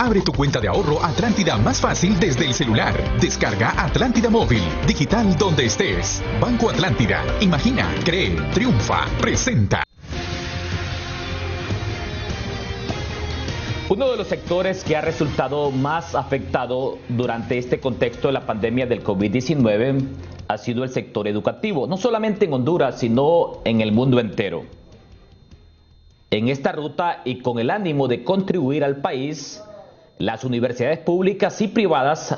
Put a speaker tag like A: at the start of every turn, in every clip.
A: Abre tu cuenta de ahorro Atlántida más fácil desde el celular. Descarga Atlántida Móvil, digital donde estés. Banco Atlántida. Imagina, cree, triunfa, presenta.
B: Uno de los sectores que ha resultado más afectado durante este contexto de la pandemia del COVID-19 ha sido el sector educativo, no solamente en Honduras, sino en el mundo entero. En esta ruta y con el ánimo de contribuir al país, las universidades públicas y privadas,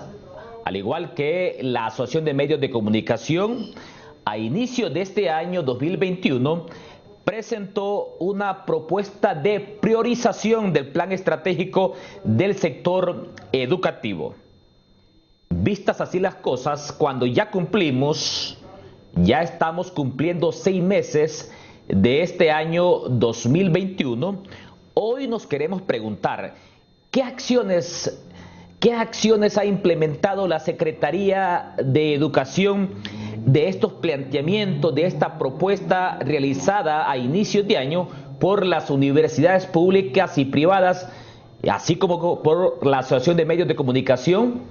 B: al igual que la Asociación de Medios de Comunicación, a inicio de este año 2021, presentó una propuesta de priorización del plan estratégico del sector educativo. Vistas así las cosas, cuando ya estamos cumpliendo 6 meses de este año 2021, hoy nos queremos preguntar, ¿qué acciones ha implementado la Secretaría de Educación de estos planteamientos, de esta propuesta realizada a inicios de año por las universidades públicas y privadas, así como por la Asociación de Medios de Comunicación?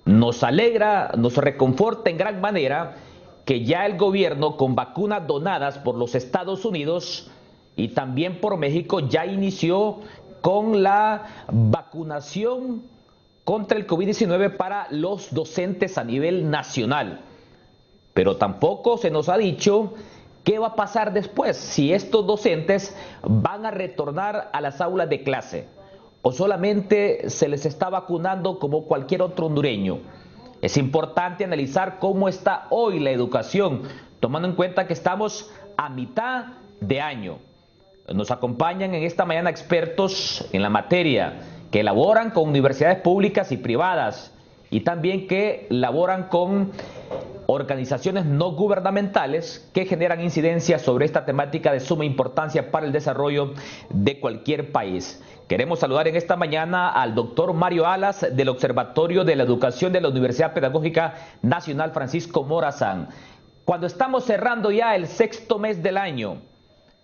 B: Nos alegra, nos reconforta en gran manera que ya el gobierno, con vacunas donadas por los Estados Unidos y también por México, ya inició con la vacunación contra el COVID-19 para los docentes a nivel nacional. Pero tampoco se nos ha dicho qué va a pasar después, si estos docentes van a retornar a las aulas de clase o solamente se les está vacunando como cualquier otro hondureño. Es importante analizar cómo está hoy la educación, tomando en cuenta que estamos a mitad de año. Nos acompañan en esta mañana expertos en la materia que laboran con universidades públicas y privadas y también que laboran con organizaciones no gubernamentales que generan incidencias sobre esta temática de suma importancia para el desarrollo de cualquier país. Queremos saludar en esta mañana al doctor Mario Alas del Observatorio de la Educación de la Universidad Pedagógica Nacional Francisco Morazán. Cuando estamos cerrando ya el 6º mes del año,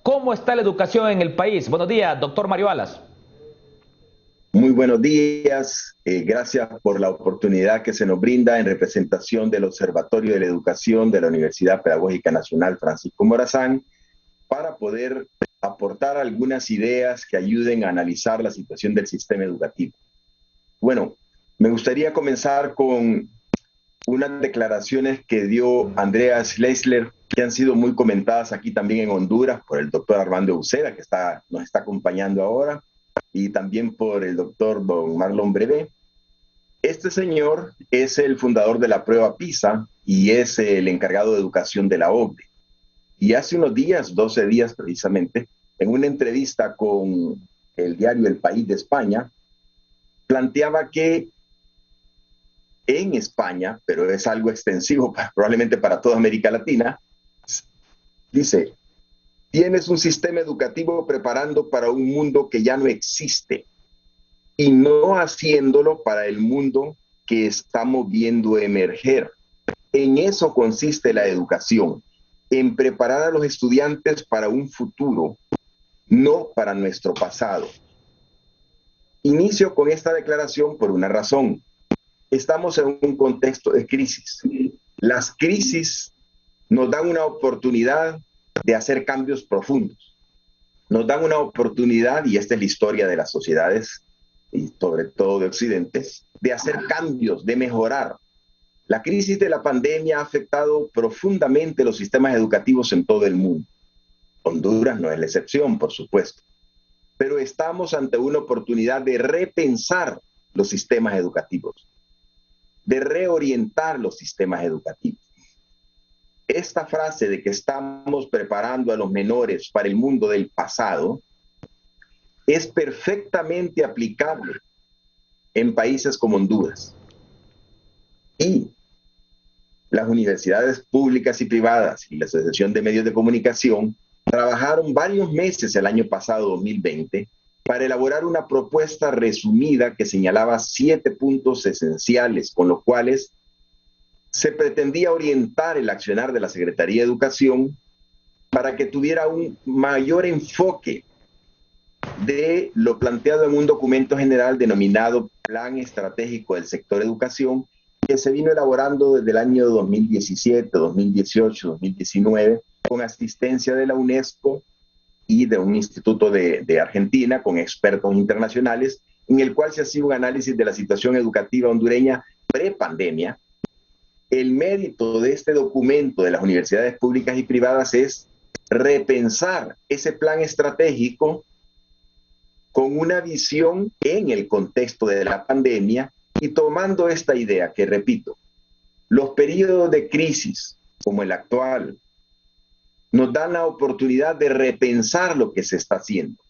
B: ¿cómo está la educación en el país? Buenos días, doctor Mario Alas.
C: Muy buenos días, gracias por la oportunidad que se nos brinda en representación del Observatorio de la Educación de la Universidad Pedagógica Nacional Francisco Morazán para poder aportar algunas ideas que ayuden a analizar la situación del sistema educativo. Bueno, me gustaría comenzar con unas declaraciones que dio Andrea Schleisler, que han sido muy comentadas aquí también en Honduras por el doctor Armando Uceda, que nos está acompañando ahora, y también por el doctor don Marlon Brevé. Este señor es el fundador de la prueba PISA y es el encargado de educación de la OCDE. Y hace unos días, 12 días precisamente, en una entrevista con el diario El País de España, planteaba que en España, pero es algo extensivo probablemente para toda América Latina, dice: tienes un sistema educativo preparando para un mundo que ya no existe y no haciéndolo para el mundo que estamos viendo emerger. En eso consiste la educación, en preparar a los estudiantes para un futuro, no para nuestro pasado. Inicio con esta declaración por una razón. Estamos en un contexto de crisis. Las crisis nos dan una oportunidad de hacer cambios profundos. Nos dan una oportunidad, y esta es la historia de las sociedades, y sobre todo de Occidente, de hacer cambios, de mejorar. La crisis de la pandemia ha afectado profundamente los sistemas educativos en todo el mundo. Honduras no es la excepción, por supuesto. Pero estamos ante una oportunidad de repensar los sistemas educativos, de reorientar los sistemas educativos. Esta frase de que estamos preparando a los menores para el mundo del pasado es perfectamente aplicable en países como Honduras. Y las universidades públicas y privadas y la Asociación de Medios de Comunicación trabajaron varios meses el año pasado, 2020, para elaborar una propuesta resumida que señalaba 7 puntos esenciales con los cuales se pretendía orientar el accionar de la Secretaría de Educación para que tuviera un mayor enfoque de lo planteado en un documento general denominado Plan Estratégico del Sector Educación, que se vino elaborando desde el año 2017, 2018, 2019, con asistencia de la UNESCO y de un instituto de Argentina, con expertos internacionales, en el cual se hacía un análisis de la situación educativa hondureña pre-pandemia. El mérito de este documento de las universidades públicas y privadas es repensar ese plan estratégico con una visión en el contexto de la pandemia y tomando esta idea que, repito, los periodos de crisis como el actual nos dan la oportunidad de repensar lo que se está haciendo.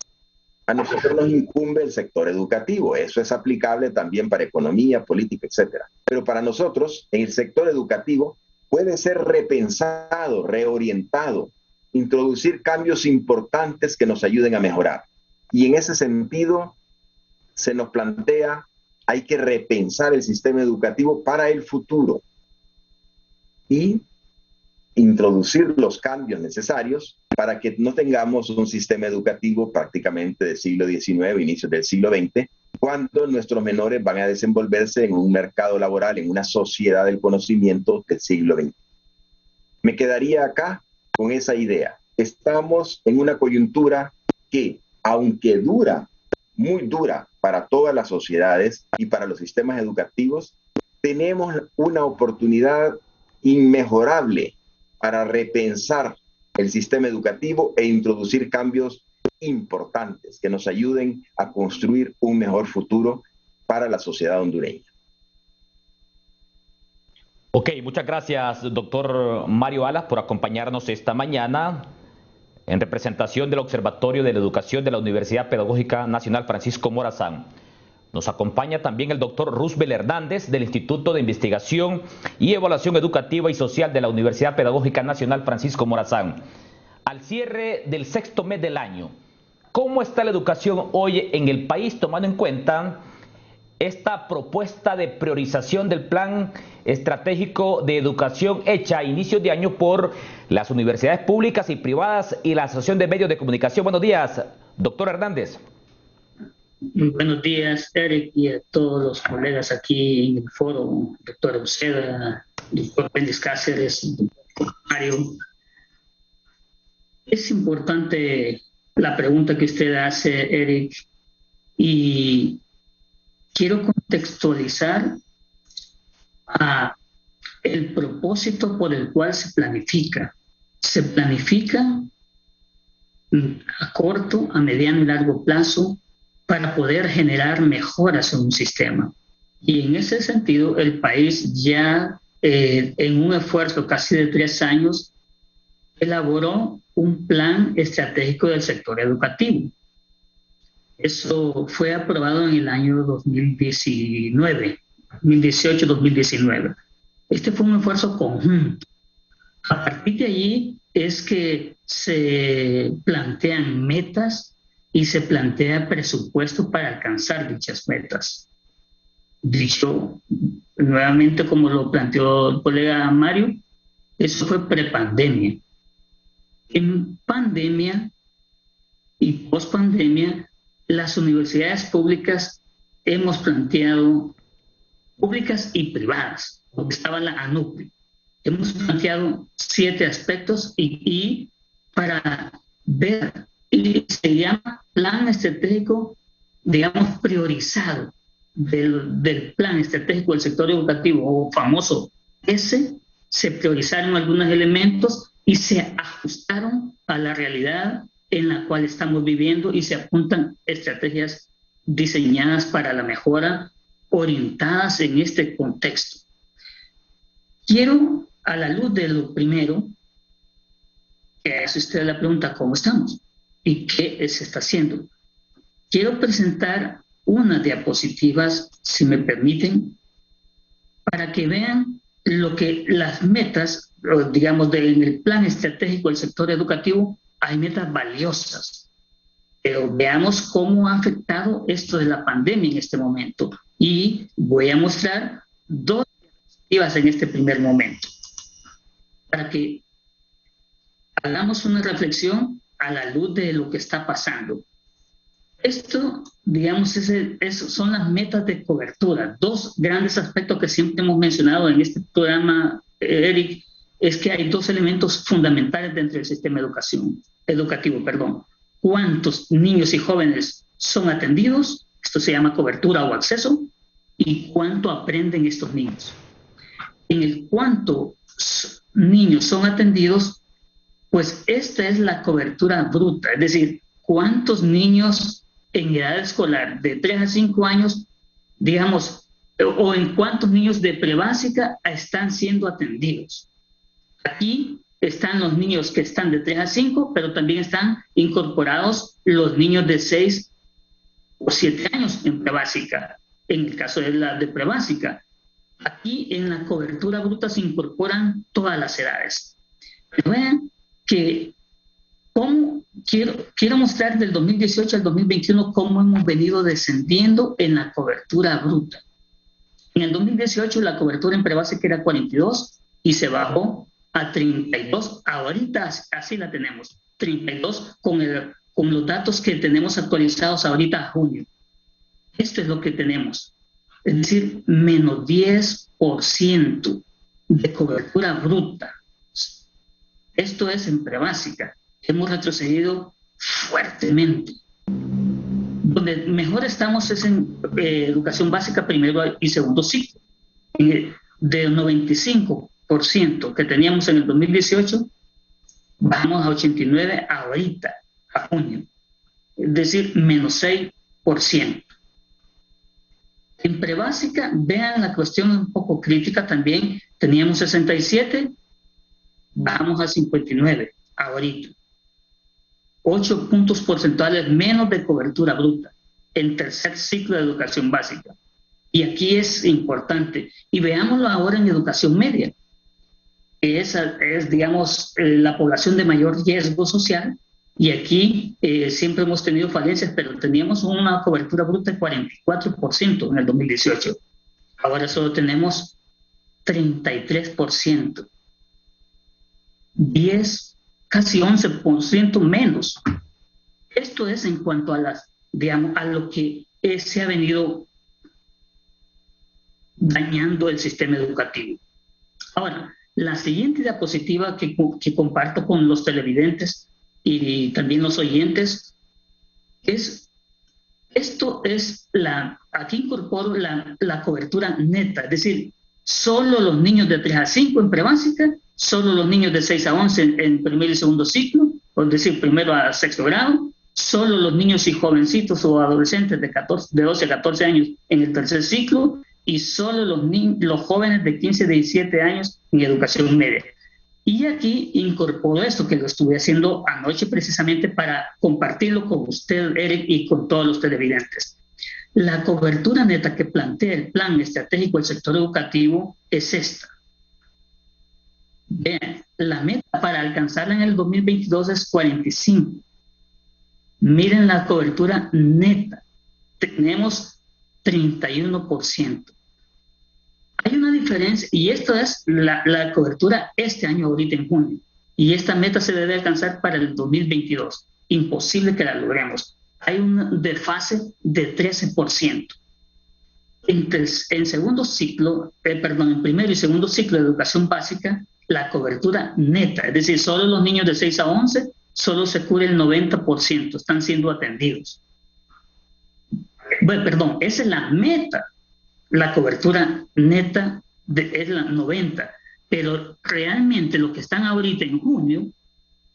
C: A nosotros nos incumbe el sector educativo, eso es aplicable también para economía, política, etcétera. Pero para nosotros, en el sector educativo, puede ser repensado, reorientado, introducir cambios importantes que nos ayuden a mejorar. Y en ese sentido, se nos plantea, hay que repensar el sistema educativo para el futuro y introducir los cambios necesarios para que no tengamos un sistema educativo prácticamente del siglo XIX, inicios del siglo XX, cuando nuestros menores van a desenvolverse en un mercado laboral, en una sociedad del conocimiento del siglo XX. Me quedaría acá con esa idea. Estamos en una coyuntura que, aunque dura, muy dura para todas las sociedades y para los sistemas educativos, tenemos una oportunidad inmejorable para repensar el sistema educativo e introducir cambios importantes que nos ayuden a construir un mejor futuro para la sociedad hondureña.
B: Ok, muchas gracias, doctor Mario Alas, por acompañarnos esta mañana en representación del Observatorio de la Educación de la Universidad Pedagógica Nacional Francisco Morazán. Nos acompaña también el doctor Roosevelt Hernández del Instituto de Investigación y Evaluación Educativa y Social de la Universidad Pedagógica Nacional Francisco Morazán. Al cierre del sexto mes del año, ¿cómo está la educación hoy en el país, tomando en cuenta esta propuesta de priorización del Plan Estratégico de Educación hecha a inicios de año por las universidades públicas y privadas y la Asociación de Medios de Comunicación? Buenos días, doctor Hernández.
D: Buenos días, Eric, y a todos los colegas aquí en el foro, doctor Uceda, doctor Félix Cáceres, doctor Mario. Es importante la pregunta que usted hace, Eric, y quiero contextualizar el propósito por el cual se planifica. Se planifica a corto, a mediano y largo plazo para poder generar mejoras en un sistema. Y en ese sentido, el país ya en un esfuerzo casi de 3 años elaboró un plan estratégico del sector educativo. Eso fue aprobado en el año 2018-2019. Este fue un esfuerzo conjunto. A partir de allí es que se plantean metas y se plantea presupuesto para alcanzar dichas metas. Dicho nuevamente, como lo planteó el colega Mario, eso fue prepandemia. En pandemia y pospandemia, las universidades públicas hemos planteado, públicas y privadas, porque estaba la ANUPRI, hemos planteado 7 aspectos y para ver, y se llama plan estratégico, digamos, priorizado del plan estratégico del sector educativo, o famoso S, se priorizaron algunos elementos y se ajustaron a la realidad en la cual estamos viviendo y se apuntan estrategias diseñadas para la mejora, orientadas en este contexto. Quiero, a la luz de lo primero, que hace usted la pregunta, ¿cómo estamos? ¿Y qué se está haciendo? Quiero presentar unas diapositivas, si me permiten, para que vean lo que las metas, digamos, en el plan estratégico del sector educativo, hay metas valiosas. Pero veamos cómo ha afectado esto de la pandemia en este momento. Y voy a mostrar 2 diapositivas en este primer momento, para que hagamos una reflexión a la luz de lo que está pasando. Esto, digamos, son las metas de cobertura. Dos grandes aspectos que siempre hemos mencionado en este programa, Eric, es que hay dos elementos fundamentales dentro del sistema educativo. ¿Cuántos niños y jóvenes son atendidos? Esto se llama cobertura o acceso. ¿Y cuánto aprenden estos niños? En el cuánto niños son atendidos, pues esta es la cobertura bruta, es decir, cuántos niños en edad escolar de 3 a 5 años, digamos, o en cuántos niños de prebásica están siendo atendidos. Aquí están los niños que están de 3 a 5, pero también están incorporados los niños de 6 o 7 años en prebásica, en el caso de la de prebásica. Aquí en la cobertura bruta se incorporan todas las edades. Pero vean que quiero mostrar del 2018 al 2021 cómo hemos venido descendiendo en la cobertura bruta. En el 2018 la cobertura en prebásica era 42 y se bajó a 32. Ahorita así la tenemos, 32 con los datos que tenemos actualizados ahorita a junio. Esto es lo que tenemos. Es decir, menos 10% de cobertura bruta. Esto es en prebásica. Hemos retrocedido fuertemente. Donde mejor estamos es en educación básica, primero y segundo ciclo. Del 95% que teníamos en el 2018, bajamos a 89% ahorita, a junio. Es decir, menos 6%. En prebásica, vean la cuestión un poco crítica también. Teníamos 67, bajamos a 59 ahorita. 8 puntos porcentuales menos de cobertura bruta en tercer ciclo de educación básica. Y aquí es importante. Y veámoslo ahora en educación media. Esa es, digamos, la población de mayor riesgo social. Y aquí siempre hemos tenido falencias, pero teníamos una cobertura bruta de 44% en el 2018. Ahora solo tenemos 33%. 10, casi 11% menos. Esto es en cuanto a a lo que se ha venido dañando el sistema educativo. Ahora, la siguiente diapositiva que comparto con los televidentes y también los oyentes aquí incorporo la cobertura neta, es decir, solo los niños de 3 a 5 en prebásica, solo los niños de 6 a 11 en primer y segundo ciclo, es decir, primero a sexto grado, solo los niños y jovencitos o adolescentes de 12 a 14 años en el tercer ciclo y solo los jóvenes de 15 a 17 años en educación media. Y aquí incorporo esto que lo estuve haciendo anoche precisamente para compartirlo con usted, Eric, y con todos los televidentes. La cobertura neta que plantea el plan estratégico del sector educativo es esta. Vean, la meta para alcanzarla en el 2022 es 45. Miren la cobertura neta. Tenemos 31%. Hay una diferencia, y esto es la cobertura este año, ahorita en junio. Y esta meta se debe alcanzar para el 2022. Imposible que la logremos. Hay un desfase de 13%. En segundo ciclo, en primero y segundo ciclo de educación básica, la cobertura neta, es decir, solo los niños de 6 a 11, solo se cubre el 90%, están siendo atendidos. Bueno, esa es la meta. La cobertura neta es la 90%, pero realmente lo que están ahorita en junio,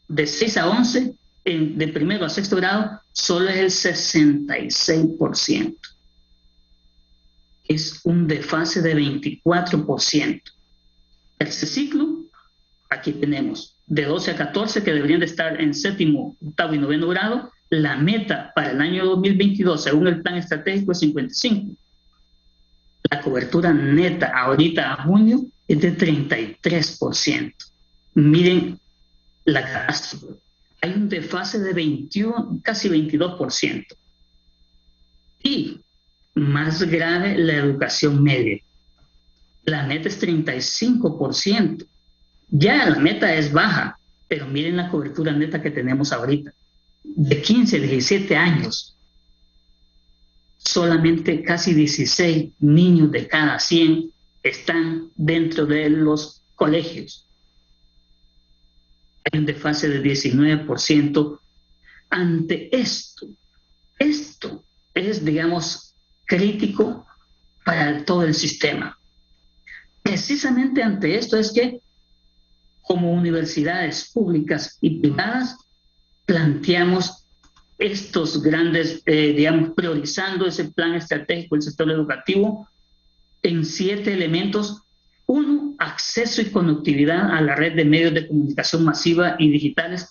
D: de 6 a 11, de primero a sexto grado, solo es el 66%. Es un desfase de 24%. Tercer ciclo, aquí tenemos de 12 a 14 que deberían de estar en séptimo, octavo y noveno grado. La meta para el año 2022, según el plan estratégico, es 55%. La cobertura neta ahorita a junio es de 33%. Miren la catástrofe. Hay un desfase de 21, casi 22%. Y más grave, la educación media. La meta es 35%. Ya la meta es baja, pero miren la cobertura neta que tenemos ahorita. De 15 a 17 años, solamente casi 16 niños de cada 100 están dentro de los colegios. Hay un desfase del 19%. Ante esto es, digamos, crítico para todo el sistema. Precisamente ante esto es que, como universidades públicas y privadas, planteamos estos grandes, digamos, priorizando ese plan estratégico del sector educativo en 7 elementos. 1, acceso y conectividad a la red de medios de comunicación masiva y digitales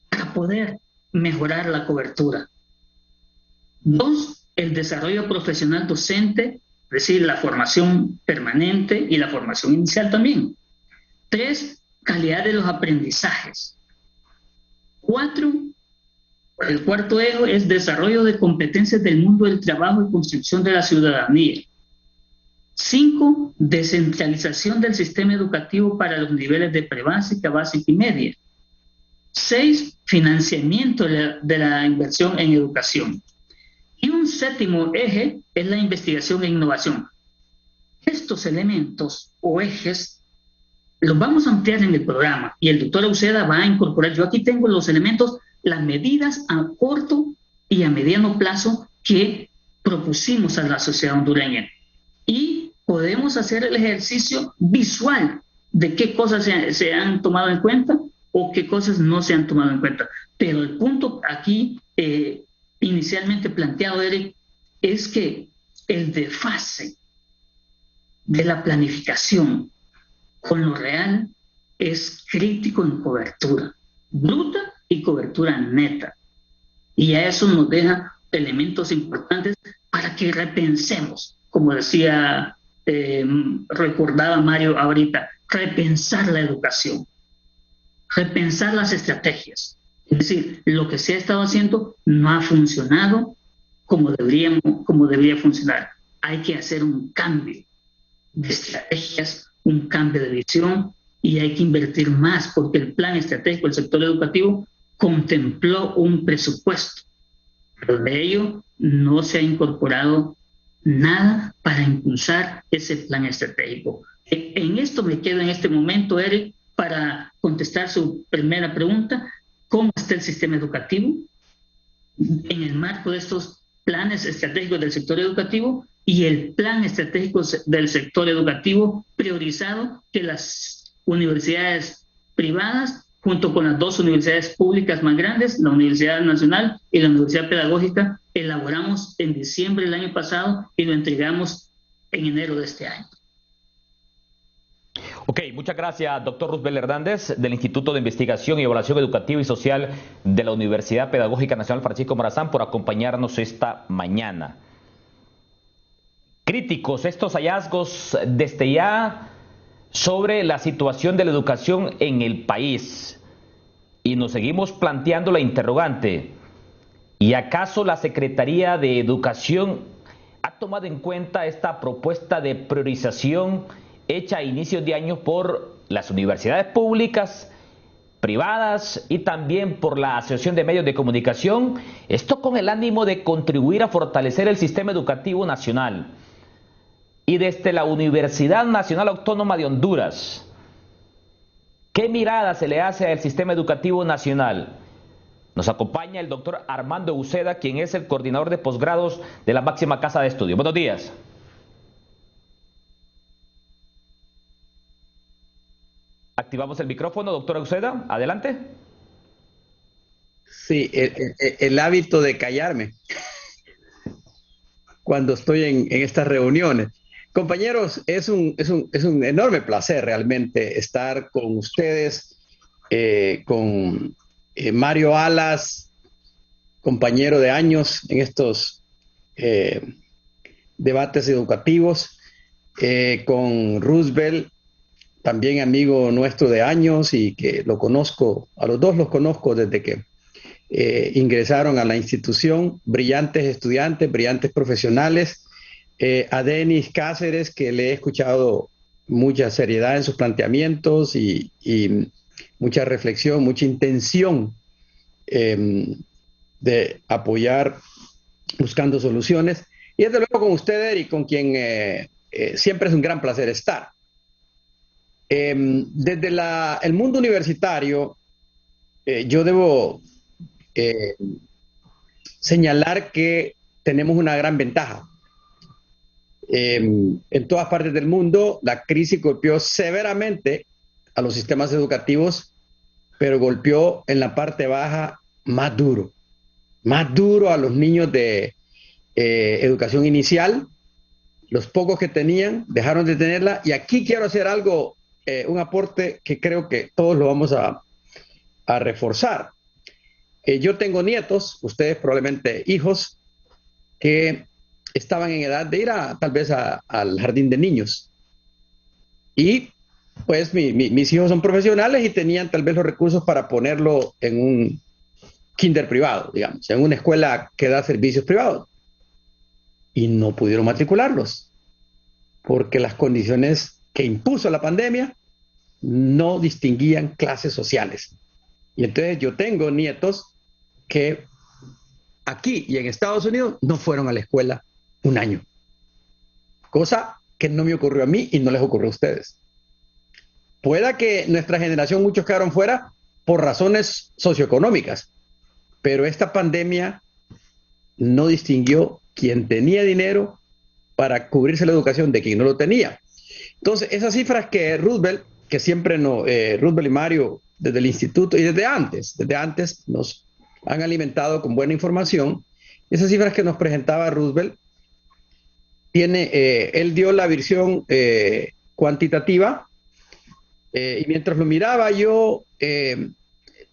D: para poder mejorar la cobertura. 2, el desarrollo profesional docente, es decir, la formación permanente y la formación inicial también. 3, calidad de los aprendizajes. 4, el cuarto eje es desarrollo de competencias del mundo del trabajo y construcción de la ciudadanía. 5, descentralización del sistema educativo para los niveles de prebásica, básica y media. 6, financiamiento de la inversión en educación. Y un 7º eje es la investigación e innovación. Estos elementos o ejes los vamos a ampliar en el programa y el doctor Uceda va a incorporar. Yo aquí tengo los elementos, las medidas a corto y a mediano plazo que propusimos a la sociedad hondureña. Y podemos hacer el ejercicio visual de qué cosas se han tomado en cuenta o qué cosas no se han tomado en cuenta. Pero el punto aquí, inicialmente planteado, Eric, es que el desfase de la planificación con lo real es crítico en cobertura bruta y cobertura neta. Y a eso nos deja elementos importantes para que repensemos, como decía, recordaba Mario ahorita, repensar la educación, repensar las estrategias. Es decir, lo que se ha estado haciendo no ha funcionado como debería funcionar. Hay que hacer un cambio de estrategias, un cambio de visión y hay que invertir más porque el plan estratégico del sector educativo contempló un presupuesto, pero de ello no se ha incorporado nada para impulsar ese plan estratégico. En esto me quedo en este momento, Eric, para contestar su primera pregunta: ¿cómo está el sistema educativo en el marco de estos planes estratégicos del sector educativo y el plan estratégico del sector educativo priorizado que las universidades privadas, junto con las 2 universidades públicas más grandes, la Universidad Nacional y la Universidad Pedagógica, elaboramos en diciembre del año pasado y lo entregamos en enero de este año?
B: Ok, muchas gracias, doctor Roosevelt Hernández, del Instituto de Investigación y Evaluación Educativa y Social de la Universidad Pedagógica Nacional Francisco Morazán, por acompañarnos esta mañana. Críticos estos hallazgos desde ya sobre la situación de la educación en el país. Y nos seguimos planteando la interrogante: ¿y acaso la Secretaría de Educación ha tomado en cuenta esta propuesta de priorización hecha a inicios de año por las universidades públicas, privadas y también por la Asociación de Medios de Comunicación? Esto con el ánimo de contribuir a fortalecer el sistema educativo nacional. Y desde la Universidad Nacional Autónoma de Honduras, ¿qué mirada se le hace al sistema educativo nacional? Nos acompaña el doctor Armando Uceda, quien es el coordinador de posgrados de la máxima casa de estudio. Buenos días. Activamos el micrófono, doctor Uceda, adelante.
E: Sí, el hábito de callarme cuando estoy en estas reuniones. Compañeros, es un enorme placer realmente estar con ustedes, con Mario Alas, compañero de años en estos debates educativos, con Roosevelt, también amigo nuestro de años y que lo conozco, a los dos los conozco desde que ingresaron a la institución, brillantes estudiantes, brillantes profesionales. A Denis Cáceres, que le he escuchado mucha seriedad en sus planteamientos y mucha reflexión, mucha intención de apoyar buscando soluciones. Y desde luego con usted, Eric, con quien siempre es un gran placer estar. Desde el mundo universitario, yo debo señalar que tenemos una gran ventaja. En todas partes del mundo, la crisis golpeó severamente a los sistemas educativos, pero golpeó en la parte baja más duro a los niños de educación inicial. Los pocos que tenían dejaron de tenerla, y aquí quiero hacer algo, un aporte que creo que todos lo vamos a reforzar. Yo tengo nietos, ustedes probablemente hijos, que estaban en edad de ir tal vez al jardín de niños. Y pues mis hijos son profesionales y tenían tal vez los recursos para ponerlo en un kinder privado, digamos, en una escuela que da servicios privados. Y no pudieron matricularlos, porque las condiciones que impuso la pandemia no distinguían clases sociales. Y entonces yo tengo nietos que aquí y en Estados Unidos no fueron a la escuela un año. Cosa que no me ocurrió a mí y no les ocurrió a ustedes. Pueda que nuestra generación, muchos quedaron fuera por razones socioeconómicas, pero esta pandemia no distinguió quién tenía dinero para cubrirse la educación de quien no lo tenía. Entonces, esas cifras que Roosevelt, que siempre Roosevelt y Mario, desde el instituto y desde antes nos han alimentado con buena información, esas cifras que nos presentaba Roosevelt, él dio la versión cuantitativa, y mientras lo miraba yo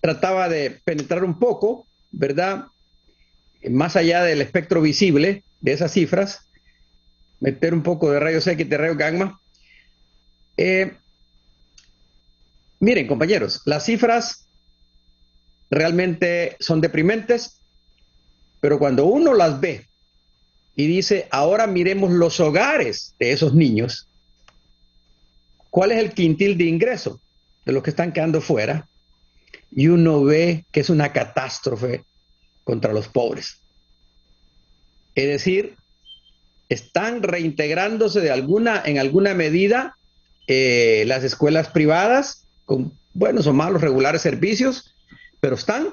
E: trataba de penetrar un poco, ¿verdad?, más allá del espectro visible de esas cifras, meter un poco de rayos X, de rayos gamma. Miren, compañeros, las cifras realmente son deprimentes, pero cuando uno las ve y dice, ahora miremos los hogares de esos niños, ¿cuál es el quintil de ingreso de los que están quedando fuera? Y uno ve que es una catástrofe contra los pobres. Es decir, están reintegrándose en alguna medida las escuelas privadas con buenos o malos regulares servicios, pero están.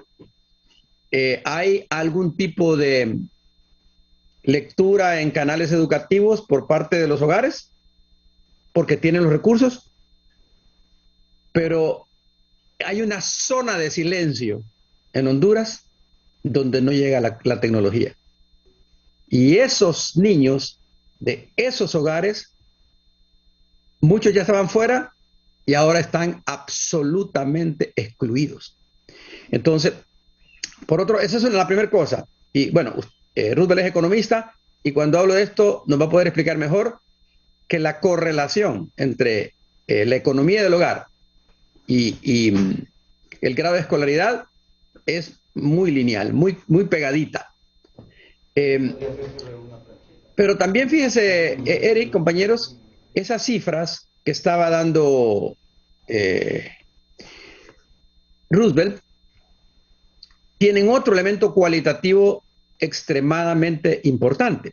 E: Hay algún tipo de lectura en canales educativos por parte de los hogares, porque tienen los recursos, pero hay una zona de silencio en Honduras donde no llega la tecnología. Y esos niños de esos hogares, muchos ya estaban fuera y ahora están absolutamente excluidos. Entonces, por otro, esa es la primera cosa. Y bueno, Roosevelt es economista y cuando hablo de esto nos va a poder explicar mejor que la correlación entre la economía del hogar y el grado de escolaridad es muy lineal, muy pegadita. Pero también fíjense, Eric, compañeros, esas cifras que estaba dando Roosevelt tienen otro elemento cualitativo extremadamente importante.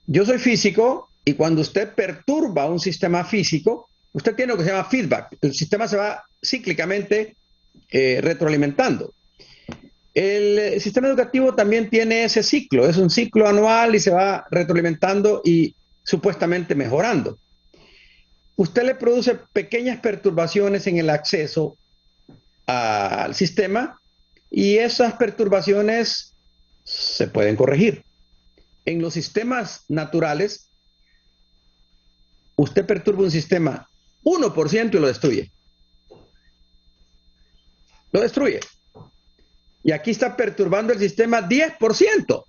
E: Yo soy físico y cuando usted perturba un sistema físico, usted tiene lo que se llama feedback. El sistema se va cíclicamente retroalimentando. El sistema educativo también tiene ese ciclo, es un ciclo anual y se va retroalimentando y supuestamente mejorando. Usted le produce pequeñas perturbaciones en el acceso al sistema y esas perturbaciones se pueden corregir. En los sistemas naturales, usted perturba un sistema 1% y lo destruye. Lo destruye. Y aquí está perturbando el sistema 10%.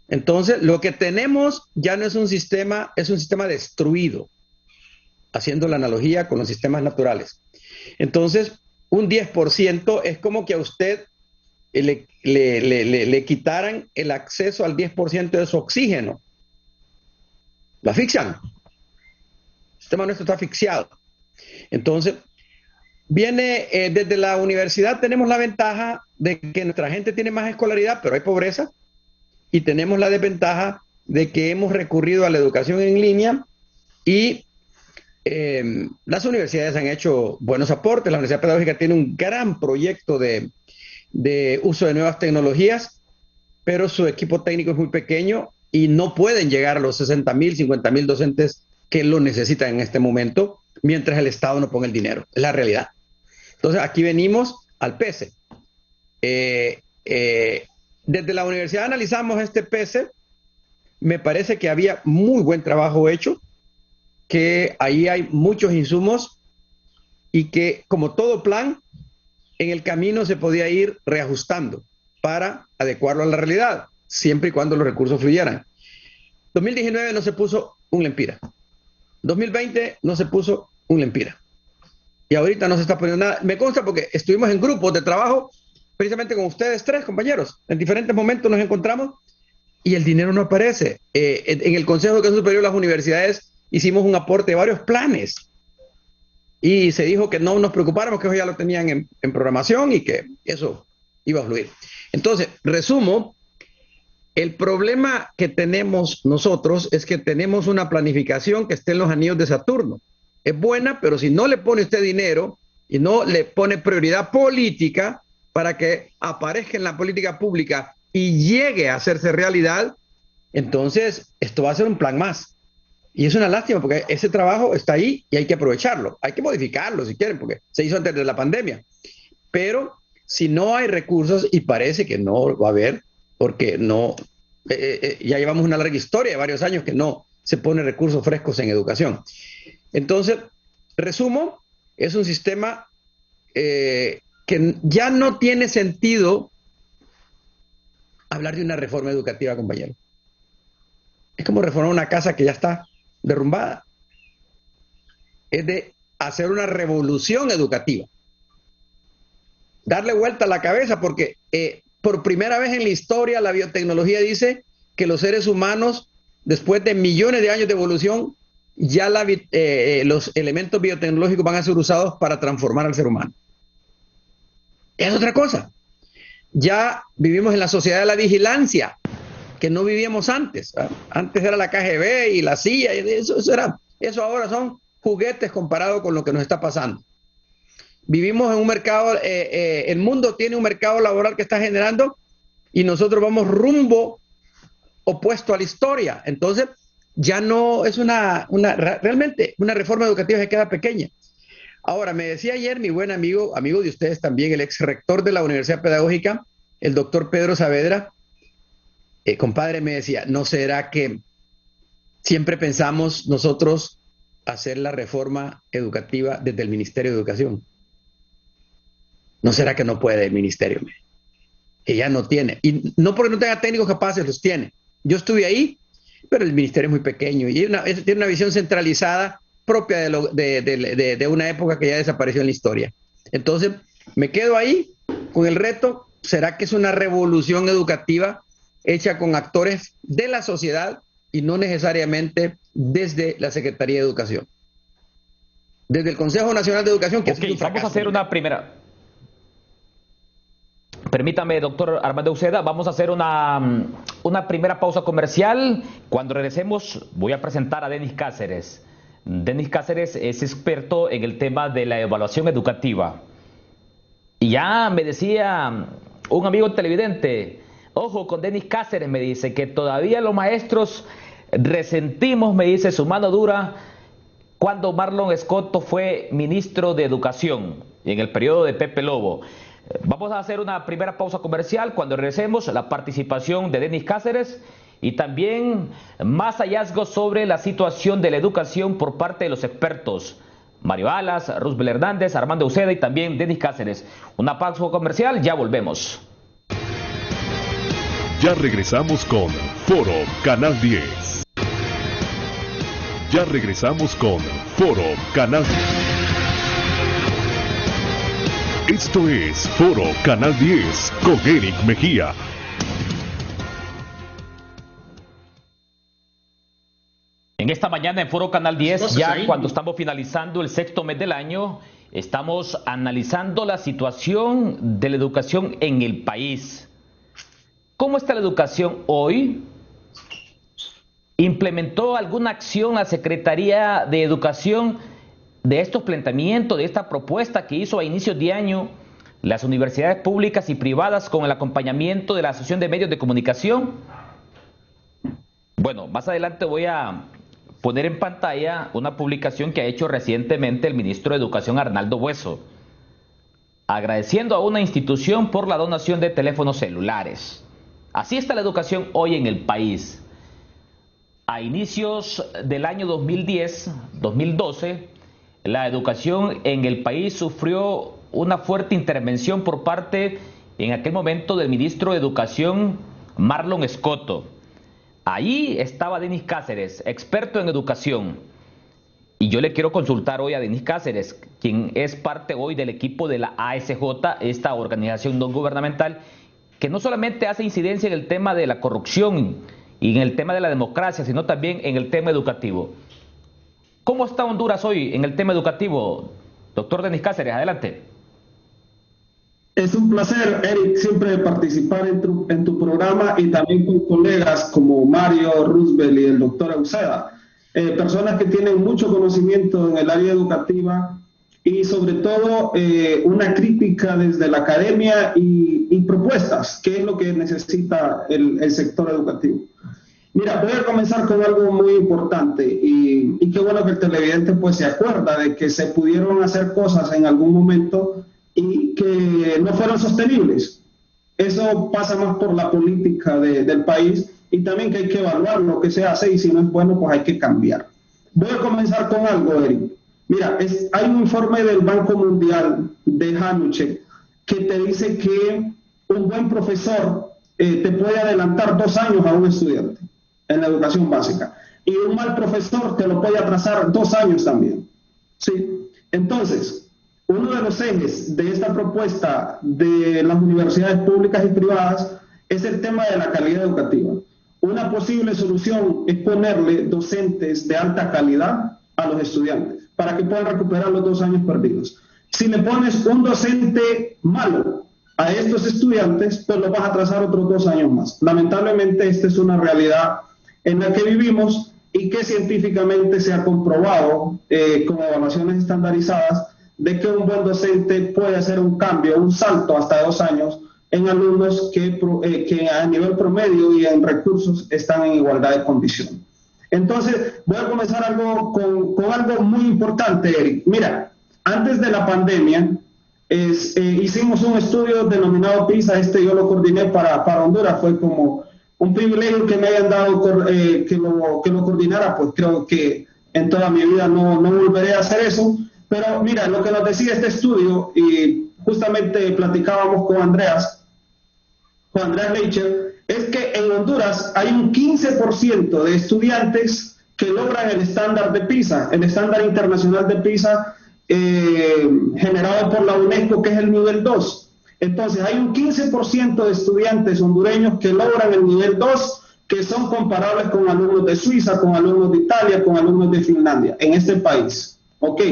E: Entonces, lo que tenemos ya no es un sistema, es un sistema destruido, haciendo la analogía con los sistemas naturales. Entonces, un 10% es como que a usted le quitaran el acceso al 10% de su oxígeno. Lo asfixian. El sistema nuestro está asfixiado. Entonces, viene desde la universidad, tenemos la ventaja de que nuestra gente tiene más escolaridad, pero hay pobreza. y tenemos la desventaja de que hemos recurrido a la educación en línea y las universidades han hecho buenos aportes. La Universidad Pedagógica tiene un gran proyecto de uso de nuevas tecnologías, pero su equipo técnico es muy pequeño y no pueden llegar a los 60,000, 50,000 docentes que lo necesitan en este momento, mientras el Estado no ponga el dinero. Es la realidad. Entonces, aquí venimos al PESE. Desde la universidad analizamos este PESE. Me parece que había muy buen trabajo hecho, que ahí hay muchos insumos y que, como todo plan, en el camino se podía ir reajustando para adecuarlo a la realidad, siempre y cuando los recursos fluyeran. 2019 no se puso un lempira. 2020 no se puso un lempira. Y ahorita no se está poniendo nada. Me consta porque estuvimos en grupos de trabajo, precisamente con ustedes tres, compañeros. En diferentes momentos nos encontramos y el dinero no aparece. En el Consejo de Educación Superior de las universidades hicimos un aporte de varios planes y se dijo que no nos preocupáramos, que ellos ya lo tenían en programación y que eso iba a fluir. Entonces, resumo, el problema que tenemos nosotros es que tenemos una planificación que esté en los anillos de Saturno. Es buena, pero si no le pone usted dinero y no le pone prioridad política para que aparezca en la política pública y llegue a hacerse realidad, entonces esto va a ser un plan más. Y es una lástima porque ese trabajo está ahí y hay que aprovecharlo. Hay que modificarlo si quieren, porque se hizo antes de la pandemia. Pero si no hay recursos, y parece que no va a haber, porque no, ya llevamos una larga historia de varios años que no se pone recursos frescos en educación. Entonces, resumo, es un sistema que ya no tiene sentido hablar de una reforma educativa, compañero. Es como reformar una casa que ya está derrumbada. Es de hacer una revolución educativa. Darle vuelta a la cabeza porque por primera vez en la historia la biotecnología dice que los seres humanos, después de millones de años de evolución, ya los elementos biotecnológicos van a ser usados para transformar al ser humano. Es otra cosa. Ya vivimos en la sociedad de la vigilancia, que no vivíamos antes. Antes era la KGB y la CIA, y eso ahora son juguetes comparado con lo que nos está pasando. Vivimos en un mercado, el mundo tiene un mercado laboral que está generando y nosotros vamos rumbo opuesto a la historia. Entonces, ya no es realmente una reforma educativa que queda pequeña. Ahora, me decía ayer mi buen amigo de ustedes también, el ex rector de la Universidad Pedagógica, el doctor Pedro Saavedra, compadre, me decía, ¿no será que siempre pensamos nosotros hacer la reforma educativa desde el Ministerio de Educación? ¿No será que no puede el ministerio? Que ya no tiene. Y no porque no tenga técnicos capaces, los tiene. Yo estuve ahí, pero el ministerio es muy pequeño y tiene una visión centralizada propia de una época que ya desapareció en la historia. Entonces, me quedo ahí con el reto. ¿Será que es una revolución educativa hecha con actores de la sociedad y no necesariamente desde la Secretaría de Educación? Desde el Consejo Nacional de Educación, que
B: vamos a hacer una primera... Permítame, doctor Armando Uceda, vamos a hacer una primera pausa comercial. Cuando regresemos voy a presentar a Denis Cáceres. Denis Cáceres es experto en el tema de la evaluación educativa. Y ya me decía un amigo televidente, ojo con Denis Cáceres, me dice, que todavía los maestros resentimos, me dice, su mano dura cuando Marlon Escoto fue ministro de Educación en el periodo de Pepe Lobo. Vamos a hacer una primera pausa comercial. Cuando regresemos, la participación de Denis Cáceres y también más hallazgos sobre la situación de la educación por parte de los expertos. Mario Alas, Roosevelt Hernández, Armando Uceda y también Denis Cáceres. Una pausa comercial, ya volvemos.
F: Ya regresamos con Foro Canal 10. Ya regresamos con Foro Canal 10. Esto es Foro Canal 10 con Eric Mejía.
B: En esta mañana en Foro Canal 10, ya cuando estamos finalizando el sexto mes del año, estamos analizando la situación de la educación en el país. ¿Cómo está la educación hoy? ¿Implementó alguna acción la Secretaría de Educación de estos planteamientos, de esta propuesta que hizo a inicios de año las universidades públicas y privadas con el acompañamiento de la Asociación de Medios de Comunicación? Bueno, más adelante voy a poner en pantalla una publicación que ha hecho recientemente el ministro de Educación, Arnaldo Bueso, agradeciendo a una institución por la donación de teléfonos celulares. Así está la educación hoy en el país. A inicios del año 2010-2012, la educación en el país sufrió una fuerte intervención por parte, en aquel momento, del ministro de Educación, Marlon Escoto. Allí estaba Denis Cáceres, experto en educación. Y yo le quiero consultar hoy a Denis Cáceres, quien es parte hoy del equipo de la ASJ, esta organización no gubernamental, que no solamente hace incidencia en el tema de la corrupción y en el tema de la democracia, sino también en el tema educativo. ¿Cómo está Honduras hoy en el tema educativo? Doctor Denis Cáceres, adelante.
G: Es un placer, Eric, siempre participar en tu programa y también con colegas como Mario, Roosevelt y el doctor Euseda, personas que tienen mucho conocimiento en el área educativa y sobre todo una crítica desde la academia y propuestas, que es lo que necesita el sector educativo. Mira, voy a comenzar con algo muy importante y qué bueno que el televidente pues se acuerda de que se pudieron hacer cosas en algún momento y que no fueron sostenibles. Eso pasa más por la política del país y también que hay que evaluar lo que se hace y si no es bueno, pues hay que cambiar. Voy a comenzar con algo, Eric. Mira, hay un informe del Banco Mundial de Hanuche que te dice que un buen profesor te puede adelantar 2 años a un estudiante en la educación básica y un mal profesor te lo puede atrasar 2 años también. ¿Sí? Entonces, uno de los ejes de esta propuesta de las universidades públicas y privadas es el tema de la calidad educativa. Una posible solución es ponerle docentes de alta calidad a los estudiantes para que puedan recuperar los 2 años perdidos. Si le pones un docente malo a estos estudiantes, pues los vas a atrasar otros 2 años más. Lamentablemente, esta es una realidad en la que vivimos y que científicamente se ha comprobado con evaluaciones estandarizadas de que un buen docente puede hacer un cambio, un salto hasta 2 años en alumnos que a nivel promedio y en recursos están en igualdad de condición. Entonces, voy a comenzar con algo muy importante, Eric. Mira, antes de la pandemia, hicimos un estudio denominado PISA, yo lo coordiné para Honduras, fue como un privilegio que me hayan dado que lo coordinara, pues creo que en toda mi vida no volveré a hacer eso. Pero mira, lo que nos decía este estudio, y justamente platicábamos con Andreas Leicher, es que en Honduras hay un 15% de estudiantes que logran el estándar de PISA, el estándar internacional de PISA generado por la UNESCO, que es el nivel 2. Entonces hay un 15% de estudiantes hondureños que logran el nivel 2, que son comparables con alumnos de Suiza, con alumnos de Italia, con alumnos de Finlandia, en este país. ¿Ok?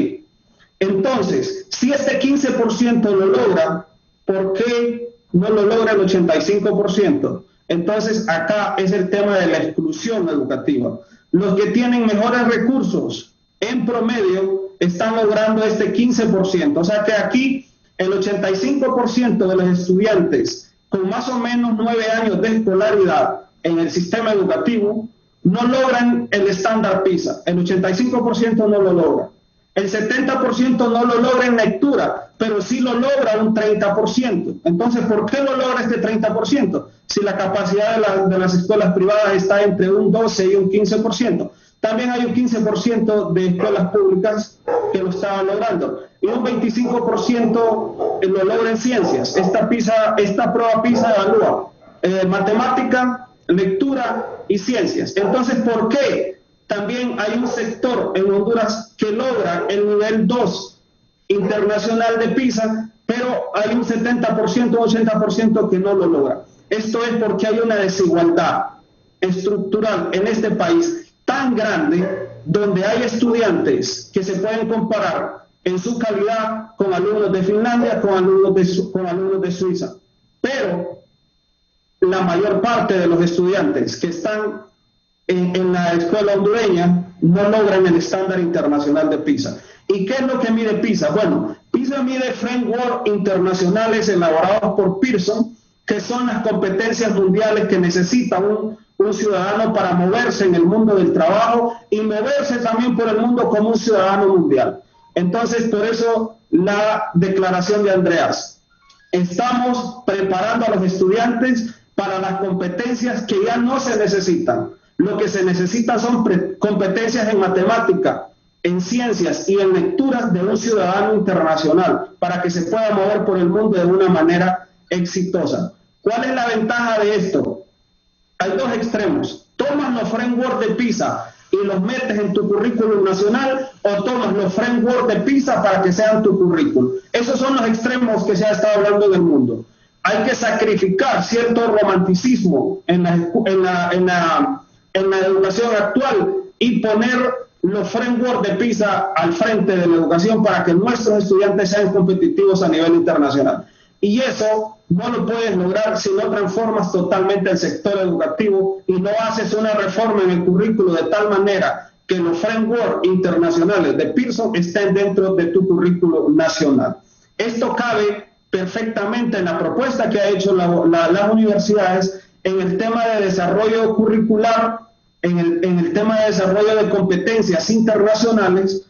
G: Entonces, si este 15% lo logra, ¿por qué no lo logra el 85%? Entonces, acá es el tema de la exclusión educativa. Los que tienen mejores recursos, en promedio, están logrando este 15%. O sea que aquí el 85% de los estudiantes con más o menos 9 años de escolaridad en el sistema educativo no logran el estándar PISA. El 85% no lo logra. El 70% no lo logra en lectura, pero sí lo logra un 30%. Entonces, ¿por qué lo logra este 30%? Si la capacidad de las escuelas privadas está entre un 12 y un 15%. También hay un 15% de escuelas públicas que lo estaban logrando. Y un 25% lo logra en ciencias. Esta prueba PISA evalúa matemática, lectura y ciencias. Entonces, ¿por qué? También hay un sector en Honduras que logra el nivel 2 internacional de PISA, pero hay un 70%, un 80% que no lo logra. Esto es porque hay una desigualdad estructural en este país tan grande, donde hay estudiantes que se pueden comparar en su calidad con alumnos de Finlandia, con alumnos de Suiza. Pero la mayor parte de los estudiantes que están en la escuela hondureña no logran el estándar internacional de PISA. ¿Y qué es lo que mide PISA? Bueno, PISA mide frameworks internacionales elaborados por Pearson, que son las competencias mundiales que necesita un ciudadano para moverse en el mundo del trabajo y moverse también por el mundo como un ciudadano mundial. Entonces, por eso la declaración de Andreas. Estamos preparando a los estudiantes para las competencias que ya no se necesitan. Lo que se necesita son competencias en matemática, en ciencias y en lecturas de un ciudadano internacional para que se pueda mover por el mundo de una manera exitosa. ¿Cuál es la ventaja de esto? Hay dos extremos. Tomas los frameworks de PISA y los metes en tu currículum nacional, o tomas los frameworks de PISA para que sean tu currículum. Esos son los extremos que se ha estado hablando del mundo. Hay que sacrificar cierto romanticismo en la educación actual y poner los frameworks de PISA al frente de la educación para que nuestros estudiantes sean competitivos a nivel internacional. Y eso no lo puedes lograr si no transformas totalmente el sector educativo y no haces una reforma en el currículo de tal manera que los frameworks internacionales de Pearson estén dentro de tu currículo nacional. Esto cabe perfectamente en la propuesta que ha hecho las universidades en el tema de desarrollo curricular, en el tema de desarrollo de competencias internacionales,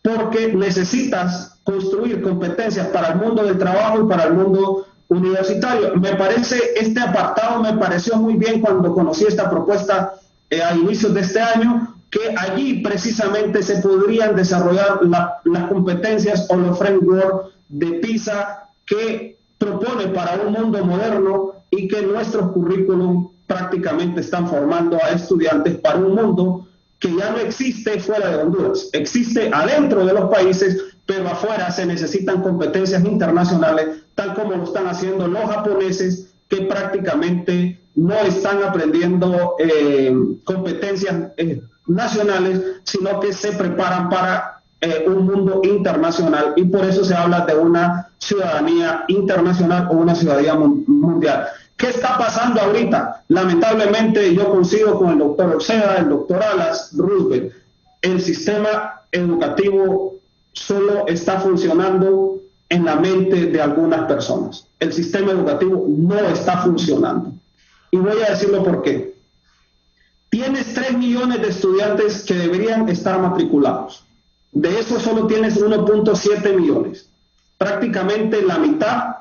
G: porque necesitas construir competencias para el mundo del trabajo y para el mundo universitario. Este apartado me pareció muy bien cuando conocí esta propuesta a inicios de este año, que allí precisamente se podrían desarrollar las competencias o los frameworks de PISA que propone para un mundo moderno y que nuestros currículum prácticamente están formando a estudiantes para un mundo que ya no existe fuera de Honduras, existe adentro de los países, pero afuera se necesitan competencias internacionales, tal como lo están haciendo los japoneses, que prácticamente no están aprendiendo competencias nacionales, sino que se preparan para un mundo internacional, y por eso se habla de una ciudadanía internacional o una ciudadanía mundial. ¿Qué está pasando ahorita? Lamentablemente, yo coincido con el doctor Oceda, el doctor Alas, Roosevelt. El sistema educativo solo está funcionando en la mente de algunas personas. El sistema educativo no está funcionando. Y voy a decirlo por qué. Tienes 3 millones de estudiantes que deberían estar matriculados. De eso solo tienes 1.7 millones. Prácticamente la mitad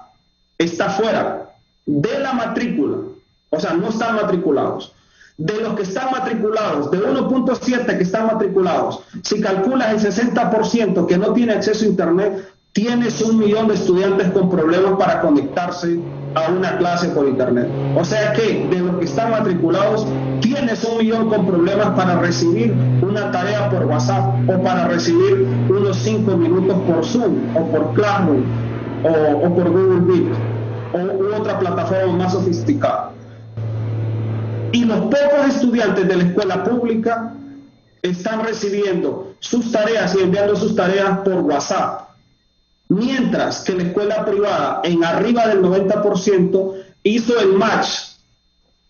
G: está fuera de la matrícula, o sea, no están matriculados. De los que están matriculados, de 1.7 que están matriculados, si calculas el 60% que no tiene acceso a internet, tienes 1 millón de estudiantes con problemas para conectarse a una clase por internet. O sea que de los que están matriculados, tienes 1 millón con problemas para recibir una tarea por WhatsApp o para recibir unos 5 minutos por Zoom o por Classroom o por Google Meet o otra plataforma más sofisticada. Y los pocos estudiantes de la escuela pública están recibiendo sus tareas y enviando sus tareas por WhatsApp, mientras que la escuela privada, en arriba del 90%, hizo el match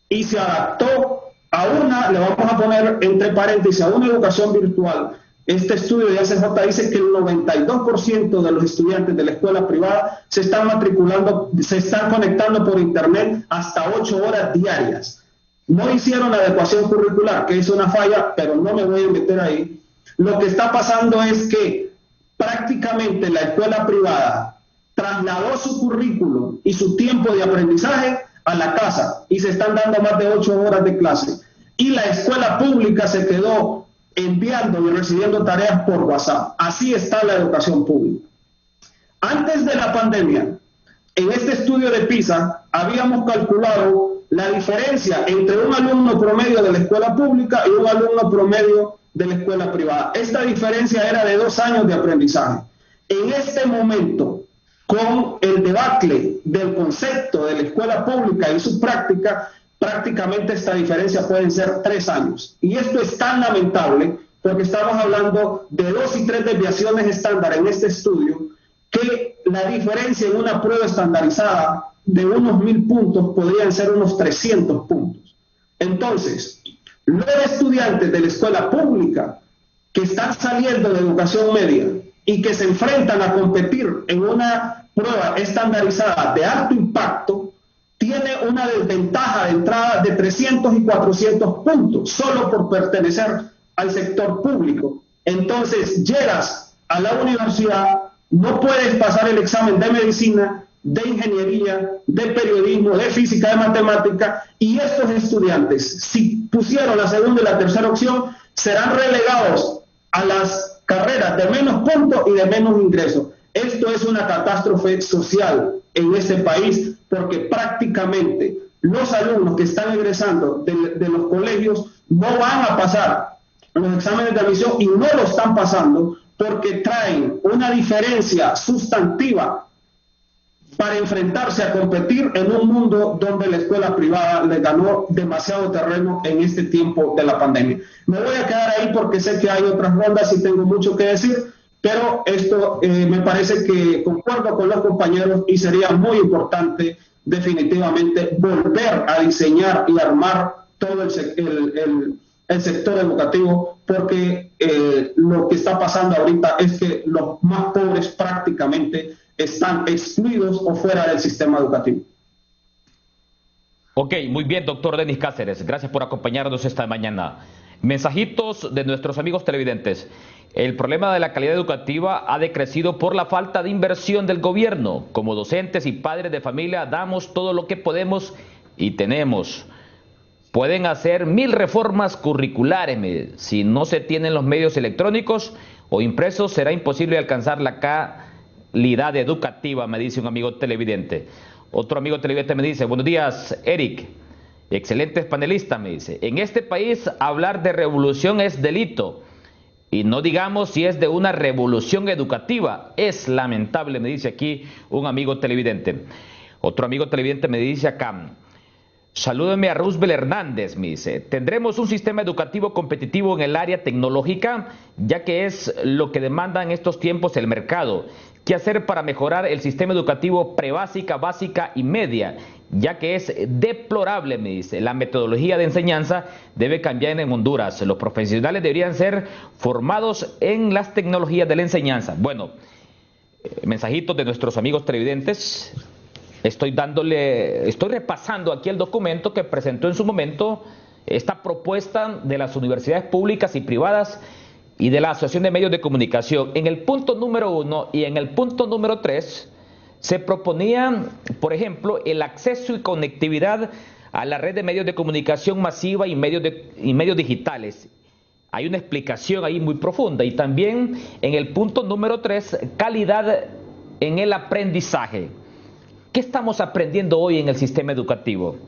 G: y se adaptó a una, le vamos a poner entre paréntesis, a una educación virtual. Este estudio de ACJ dice que el 92% de los estudiantes de la escuela privada se están matriculando, se están conectando por internet hasta 8 horas diarias. No hicieron la adecuación curricular, que es una falla, pero no me voy a meter ahí. Lo que está pasando es que prácticamente la escuela privada trasladó su currículum y su tiempo de aprendizaje a la casa y se están dando más de 8 horas de clase. Y la escuela pública se quedó enviando y recibiendo tareas por WhatsApp. Así está la educación pública. Antes de la pandemia, en este estudio de PISA, habíamos calculado la diferencia entre un alumno promedio de la escuela pública y un alumno promedio de la escuela privada. Esta diferencia era de 2 años de aprendizaje. En este momento, con el debacle del concepto de la escuela pública y su práctica, prácticamente esta diferencia pueden ser 3 años. Y esto es tan lamentable porque estamos hablando de 2 y 3 desviaciones estándar en este estudio, que la diferencia en una prueba estandarizada de unos 1000 puntos podrían ser unos 300 puntos. Entonces, los estudiantes de la escuela pública que están saliendo de educación media y que se enfrentan a competir en una prueba estandarizada de alto impacto, tiene una desventaja de entrada de 300 y 400 puntos solo por pertenecer al sector público. Entonces, llegas a la universidad, no puedes pasar el examen de medicina, de ingeniería, de periodismo, de física, de matemática, y estos estudiantes, si pusieron la segunda y la tercera opción, serán relegados a las carreras de menos puntos y de menos ingresos. Esto es una catástrofe social en este país, porque prácticamente los alumnos que están egresando de los colegios no van a pasar los exámenes de admisión, y no lo están pasando porque traen una diferencia sustantiva para enfrentarse a competir en un mundo donde la escuela privada le ganó demasiado terreno en este tiempo de la pandemia. Me voy a quedar ahí porque sé que hay otras rondas y tengo mucho que decir, pero esto me parece que concuerdo con los compañeros y sería muy importante definitivamente volver a diseñar y armar todo el sector educativo, porque lo que está pasando ahorita es que los más pobres prácticamente están excluidos o fuera del sistema educativo.
B: Ok, muy bien, doctor Denis Cáceres. Gracias por acompañarnos esta mañana. Mensajitos de nuestros amigos televidentes. El problema de la calidad educativa ha decrecido por la falta de inversión del gobierno. Como docentes y padres de familia damos todo lo que podemos y tenemos. Pueden hacer 1000 reformas curriculares. Si no se tienen los medios electrónicos o impresos, será imposible alcanzar la calidad educativa, me dice un amigo televidente. Otro amigo televidente me dice: buenos días, Eric. Excelentes panelistas, me dice. En este país hablar de revolución es delito. Y no digamos si es de una revolución educativa. Es lamentable, me dice aquí un amigo televidente. Otro amigo televidente me dice acá: salúdeme a Roosevelt Hernández, me dice. ¿Tendremos un sistema educativo competitivo en el área tecnológica? Ya que es lo que demanda en estos tiempos el mercado. ¿Qué hacer para mejorar el sistema educativo prebásica, básica y media? Ya que es deplorable, me dice. La metodología de enseñanza debe cambiar en Honduras. Los profesionales deberían ser formados en las tecnologías de la enseñanza. Bueno, mensajitos de nuestros amigos televidentes. Estoy repasando aquí el documento que presentó en su momento esta propuesta de las universidades públicas y privadas y de la Asociación de Medios de Comunicación. En el punto número 1 y en el punto número 3 se proponía, por ejemplo, el acceso y conectividad a la red de medios de comunicación masiva y medios digitales. Hay una explicación ahí muy profunda. Y también en el punto número 3, calidad en el aprendizaje. ¿Qué estamos aprendiendo hoy en el sistema educativo?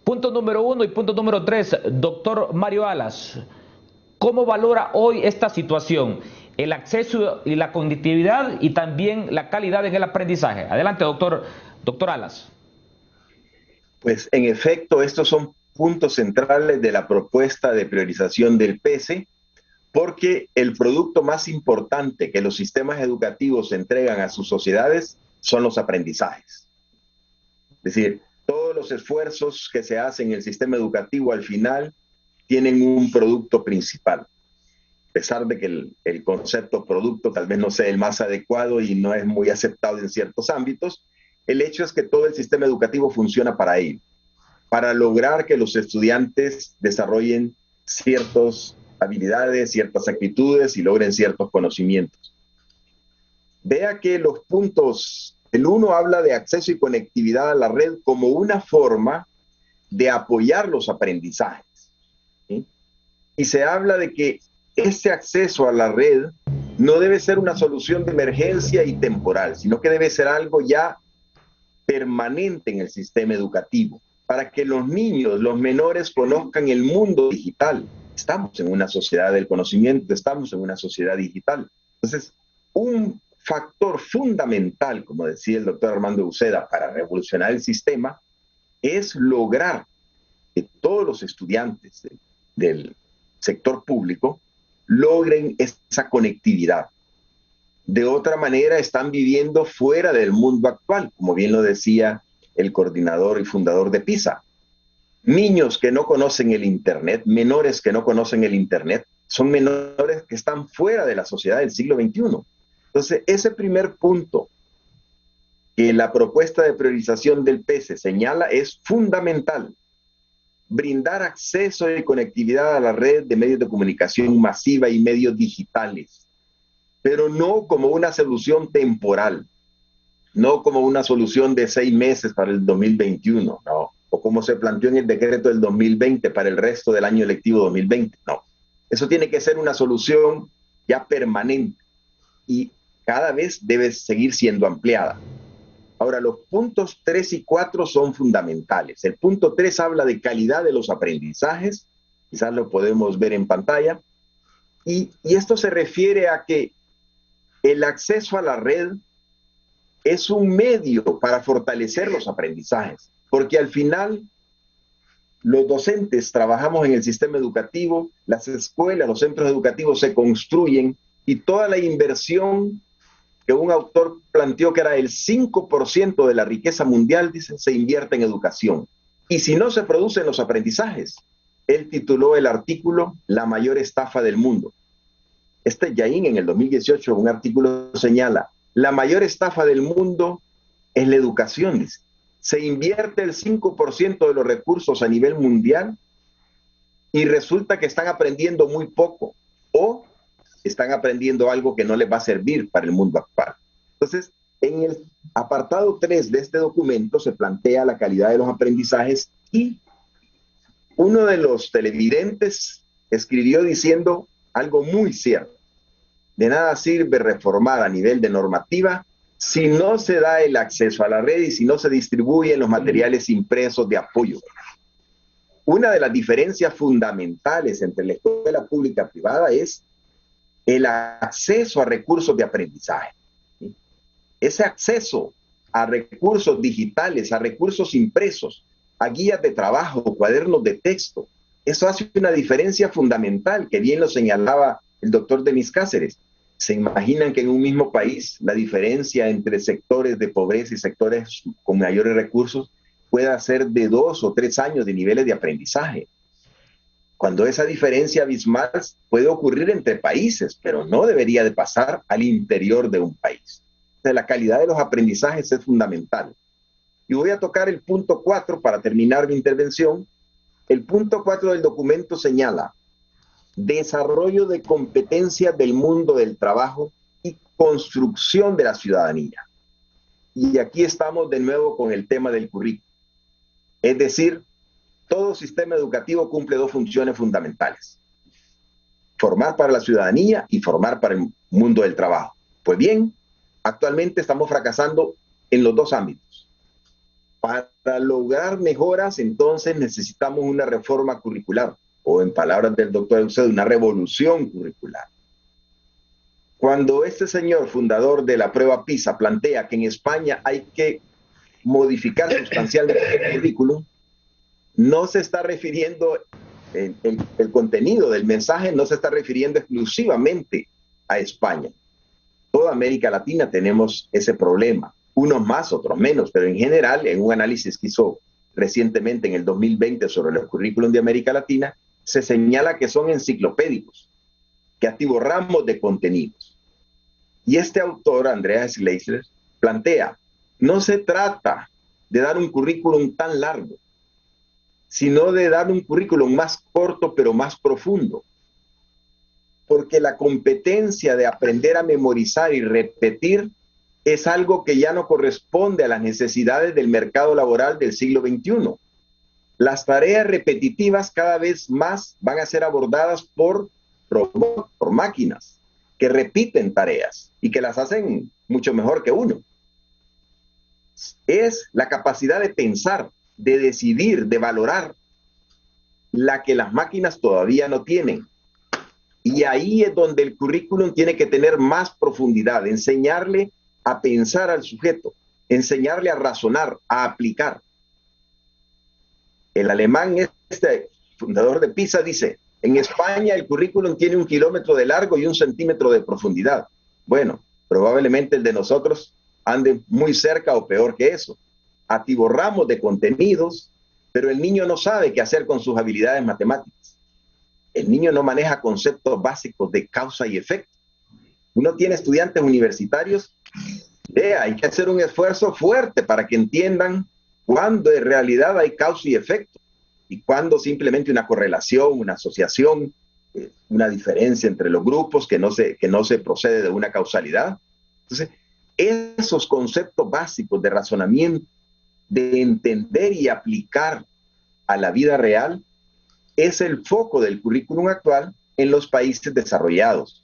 B: Punto número 1 y punto número 3, doctor Mario Alas, ¿cómo valora hoy esta situación? El acceso y la conectividad y también la calidad en el aprendizaje. Adelante, doctor Alas.
C: Pues en efecto, estos son puntos centrales de la propuesta de priorización del PESE, porque el producto más importante que los sistemas educativos entregan a sus sociedades son los aprendizajes. Es decir, todos los esfuerzos que se hacen en el sistema educativo al final tienen un producto principal. A pesar de que el concepto producto tal vez no sea el más adecuado y no es muy aceptado en ciertos ámbitos, el hecho es que todo el sistema educativo funciona para ello, para lograr que los estudiantes desarrollen ciertas habilidades, ciertas actitudes y logren ciertos conocimientos. Vea que los puntos, el 1 habla de acceso y conectividad a la red como una forma de apoyar los aprendizajes, ¿sí? Y se habla de que este acceso a la red no debe ser una solución de emergencia y temporal, sino que debe ser algo ya permanente en el sistema educativo, para que los niños, los menores, conozcan el mundo digital. Estamos en una sociedad del conocimiento, estamos en una sociedad digital. Entonces, un factor fundamental, como decía el doctor Armando Uceda, para revolucionar el sistema, es lograr que todos los estudiantes del sector público logren esa conectividad. De otra manera, están viviendo fuera del mundo actual, como bien lo decía el coordinador y fundador de PISA. Niños que no conocen el Internet, menores que no conocen el Internet, son menores que están fuera de la sociedad del siglo XXI. Entonces, ese primer punto que la propuesta de priorización del PESE señala es fundamental. Brindar acceso y conectividad a la red de medios de comunicación masiva y medios digitales, pero no como una solución temporal, no como una solución de 6 meses para el 2021, no, o como se planteó en el decreto del 2020 para el resto del año lectivo 2020, no. Eso tiene que ser una solución ya permanente y cada vez debe seguir siendo ampliada. Ahora, los puntos 3 y 4 son fundamentales. El punto 3 habla de calidad de los aprendizajes, quizás lo podemos ver en pantalla, y esto se refiere a que el acceso a la red es un medio para fortalecer los aprendizajes, porque al final los docentes trabajamos en el sistema educativo, las escuelas, los centros educativos se construyen y toda la inversión que un autor planteó que era el 5% de la riqueza mundial, dice, se invierte en educación. Y si no se producen los aprendizajes, él tituló el artículo La mayor estafa del mundo. Yain en el 2018, un artículo señala, la mayor estafa del mundo es la educación, dice. Se invierte el 5% de los recursos a nivel mundial y resulta que están aprendiendo muy poco o están aprendiendo algo que no les va a servir para el mundo actual. Entonces, en el apartado 3 de este documento se plantea la calidad de los aprendizajes y uno de los televidentes escribió diciendo algo muy cierto. De nada sirve reformar a nivel de normativa si no se da el acceso a la red y si no se distribuyen los materiales impresos de apoyo. Una de las diferencias fundamentales entre la escuela pública y privada es el acceso a recursos de aprendizaje. ¿Sí? Ese acceso a recursos digitales, a recursos impresos, a guías de trabajo, cuadernos de texto, eso hace una diferencia fundamental, que bien lo señalaba el doctor Denis Cáceres. ¿Se imaginan que en un mismo país la diferencia entre sectores de pobreza y sectores con mayores recursos pueda ser de 2 o 3 años de niveles de aprendizaje? Cuando esa diferencia abismal puede ocurrir entre países, pero no debería de pasar al interior de un país. Entonces, la calidad de los aprendizajes es fundamental. Y voy a tocar el punto 4 para terminar mi intervención. El punto 4 del documento señala desarrollo de competencias del mundo del trabajo y construcción de la ciudadanía. Y aquí estamos de nuevo con el tema del currículo. Es decir, todo sistema educativo cumple 2 funciones fundamentales. Formar para la ciudadanía y formar para el mundo del trabajo. Pues bien, actualmente estamos fracasando en los 2 ámbitos. Para lograr mejoras, entonces necesitamos una reforma curricular, o en palabras del doctor Eusebio, una revolución curricular. Cuando este señor fundador de la prueba PISA plantea que en España hay que modificar sustancialmente el currículum, no se está refiriendo, el contenido del mensaje no se está refiriendo exclusivamente a España. Toda América Latina tenemos ese problema, unos más, otros menos, pero en general, en un análisis que hizo recientemente en el 2020 sobre los currículums de América Latina, se señala que son enciclopédicos, que atiborramos de contenidos. Y este autor, Andreas Schleicher, plantea, no se trata de dar un currículum tan largo, sino de dar un currículum más corto pero más profundo. Porque la competencia de aprender a memorizar y repetir es algo que ya no corresponde a las necesidades del mercado laboral del siglo XXI. Las tareas repetitivas cada vez más van a ser abordadas por robots, por máquinas, que repiten tareas y que las hacen mucho mejor que uno. Es la capacidad de pensar, de decidir, de valorar, la que las máquinas todavía no tienen. Y ahí es donde el currículum tiene que tener más profundidad, enseñarle a pensar al sujeto, enseñarle a razonar, a aplicar. El alemán, este fundador de PISA, dice, en España el currículum tiene 1 kilómetro de largo y 1 centímetro de profundidad. Bueno, probablemente el de nosotros ande muy cerca o peor que eso. atiborramos de contenidos, pero el niño no sabe qué hacer con sus habilidades matemáticas. El niño no maneja conceptos básicos de causa y efecto. Uno tiene estudiantes universitarios, hay que hacer un esfuerzo fuerte para que entiendan cuándo en realidad hay causa y efecto y cuándo simplemente una correlación, una asociación, una diferencia entre los grupos que no se procede de una causalidad. Entonces, esos conceptos básicos de razonamiento, de entender y aplicar a la vida real, es el foco del currículum actual en los países desarrollados.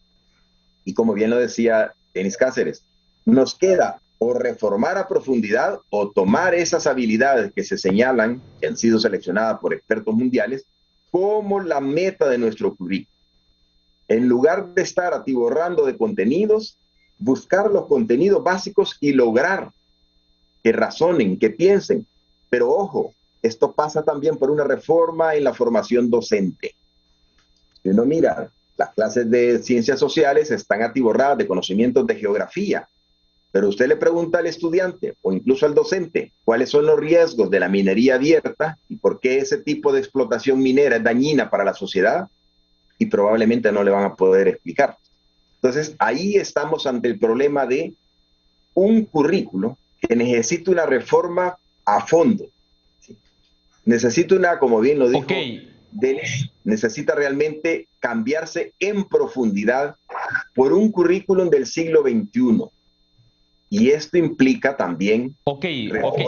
C: Y como bien lo decía Denis Cáceres, nos queda o reformar a profundidad o tomar esas habilidades que se señalan, que han sido seleccionadas por expertos mundiales, como la meta de nuestro currículum. En lugar de estar atiborrando de contenidos, buscar los contenidos básicos y lograr que razonen, que piensen. Pero ojo, esto pasa también por una reforma en la formación docente. Si uno mira, las clases de ciencias sociales están atiborradas de conocimientos de geografía, pero usted le pregunta al estudiante o incluso al docente cuáles son los riesgos de la minería abierta y por qué ese tipo de explotación minera es dañina para la sociedad, y probablemente no le van a poder explicar. Entonces, ahí estamos ante el problema de un currículo que necesita una reforma a fondo. ¿Sí? Necesita una, como bien lo dijo, necesita realmente cambiarse en profundidad por un currículum del siglo XXI. Y esto implica también...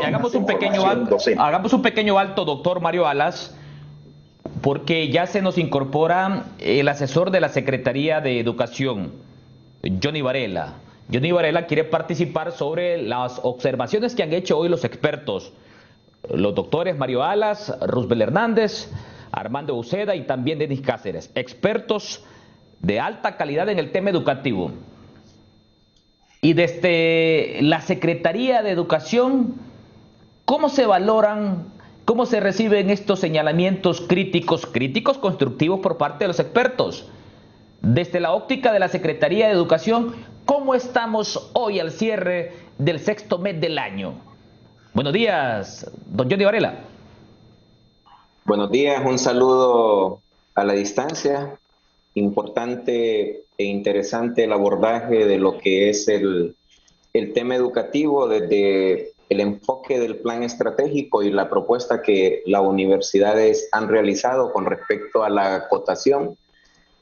B: Hagamos un pequeño alto, doctor Mario Alas, porque ya se nos incorpora el asesor de la Secretaría de Educación, Johnny Varela. Johnny Varela quiere participar sobre las observaciones que han hecho hoy los expertos, los doctores Mario Alas, Roosbel Hernández, Armando Uceda y también Denis Cáceres, expertos de alta calidad en el tema educativo. Y desde la Secretaría de Educación, ¿cómo se valoran, cómo se reciben estos señalamientos críticos constructivos por parte de los expertos? Desde la óptica de la Secretaría de Educación, ¿cómo estamos hoy al cierre del sexto mes del año? Buenos días, don Johnny Varela.
H: Buenos días, un saludo a la distancia. Importante e interesante el abordaje de lo que es el tema educativo desde el enfoque del plan estratégico y la propuesta que las universidades han realizado con respecto a la acotación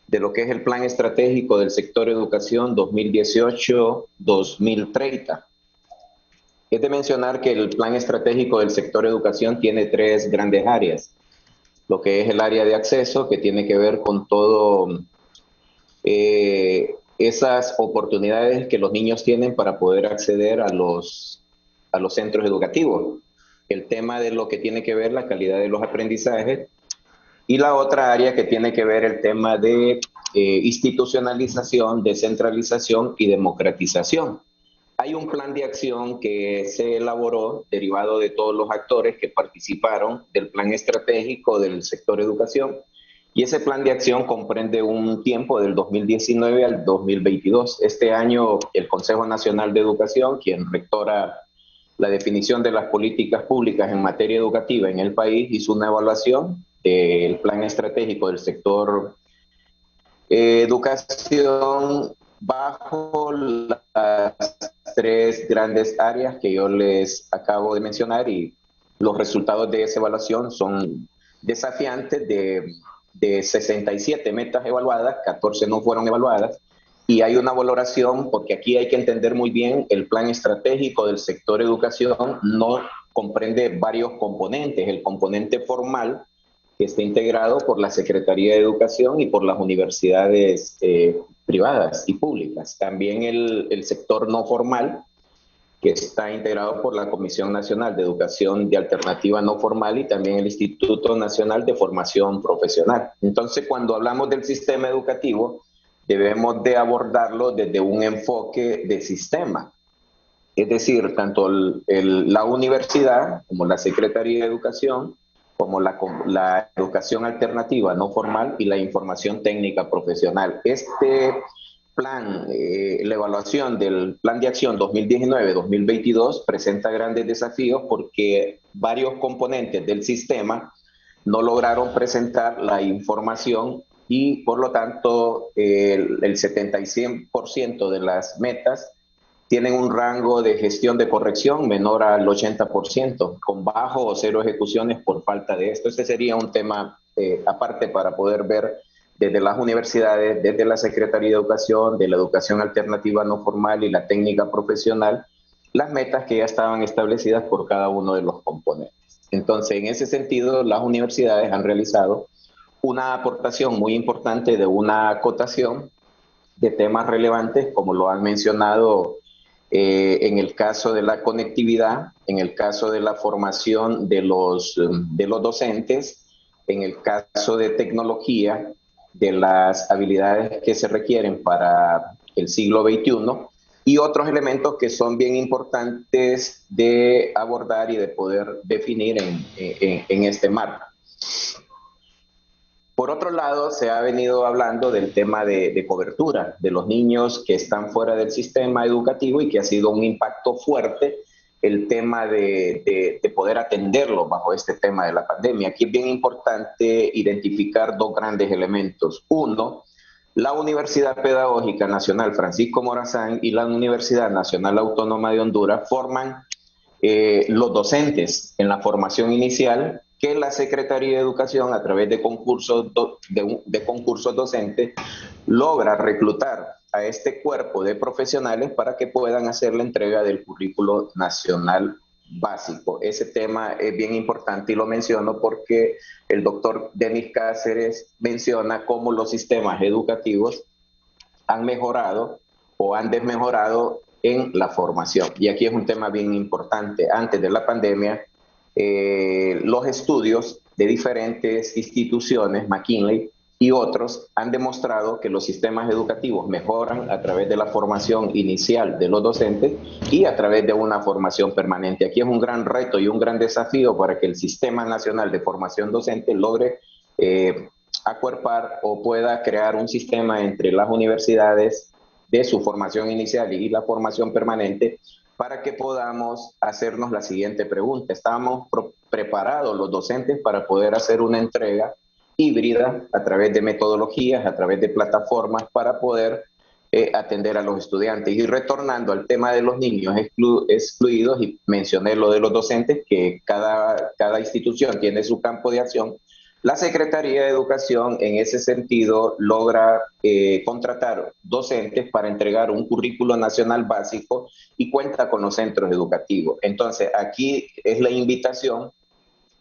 H: de lo que es el plan estratégico del sector educación 2018-2030. Es de mencionar que el plan estratégico del sector educación tiene tres grandes áreas. Lo que es el área de acceso, que tiene que ver con todo esas oportunidades que los niños tienen para poder acceder a los centros educativos. El tema de lo que tiene que ver la calidad de los aprendizajes. Y la otra área que tiene que ver el tema de institucionalización, descentralización y democratización. Hay un plan de acción que se elaboró derivado de todos los actores que participaron del plan estratégico del sector educación, y ese plan de acción comprende un tiempo del 2019 al 2022. Este año el Consejo Nacional de Educación, quien rectora la definición de las políticas públicas en materia educativa en el país, hizo una evaluación del plan estratégico del sector educación bajo las tres grandes áreas que yo les acabo de mencionar, y los resultados de esa evaluación son desafiantes. De 67 metas evaluadas, 14 no fueron evaluadas, y hay una valoración, porque aquí hay que entender muy bien, el plan estratégico del sector educación no comprende varios componentes. El componente formal, que está integrado por la Secretaría de Educación y por las universidades privadas y públicas. También el sector no formal, que está integrado por la Comisión Nacional de Educación de Alternativa No Formal y también el Instituto Nacional de Formación Profesional. Entonces, cuando hablamos del sistema educativo, debemos de abordarlo desde un enfoque de sistema. Es decir, tanto la universidad como la Secretaría de Educación, como la educación alternativa no formal y la información técnica profesional. Este plan, la evaluación del Plan de Acción 2019-2022 presenta grandes desafíos porque varios componentes del sistema no lograron presentar la información y por lo tanto el 70 y 100% de las metas tienen un rango de gestión de corrección menor al 80%, con bajo o cero ejecuciones por falta de esto. Este sería un tema aparte para poder ver desde las universidades, desde la Secretaría de Educación, de la educación alternativa no formal y la técnica profesional, las metas que ya estaban establecidas por cada uno de los componentes. Entonces, en ese sentido, las universidades han realizado una aportación muy importante de una acotación de temas relevantes, como lo han mencionado en el caso de la conectividad, en el caso de la formación de los docentes, en el caso de tecnología, de las habilidades que se requieren para el siglo XXI y otros elementos que son bien importantes de abordar y de poder definir en este marco. Por otro lado, se ha venido hablando del tema de cobertura de los niños que están fuera del sistema educativo y que ha sido un impacto fuerte el tema de poder atenderlo bajo este tema de la pandemia. Aquí es bien importante identificar dos grandes elementos. Uno, la Universidad Pedagógica Nacional Francisco Morazán y la Universidad Nacional Autónoma de Honduras forman los docentes en la formación inicial que la Secretaría de Educación, a través de concursos docentes, logra reclutar a este cuerpo de profesionales para que puedan hacer la entrega del currículo nacional básico. Ese tema es bien importante y lo menciono porque el doctor Denis Cáceres menciona cómo los sistemas educativos han mejorado o han desmejorado en la formación. Y aquí es un tema bien importante. Antes de la pandemia, los estudios de diferentes instituciones, McKinsey y otros, han demostrado que los sistemas educativos mejoran a través de la formación inicial de los docentes y a través de una formación permanente. Aquí es un gran reto y un gran desafío para que el Sistema Nacional de Formación Docente logre acuerpar o pueda crear un sistema entre las universidades de su formación inicial y la formación permanente para que podamos hacernos la siguiente pregunta. ¿Estamos preparados los docentes para poder hacer una entrega híbrida a través de metodologías, a través de plataformas para poder atender a los estudiantes? Y retornando al tema de los niños excluidos, y mencioné lo de los docentes, que cada institución tiene su campo de acción, la Secretaría de Educación en ese sentido logra contratar docentes para entregar un currículo nacional básico y cuenta con los centros educativos. Entonces, aquí es la invitación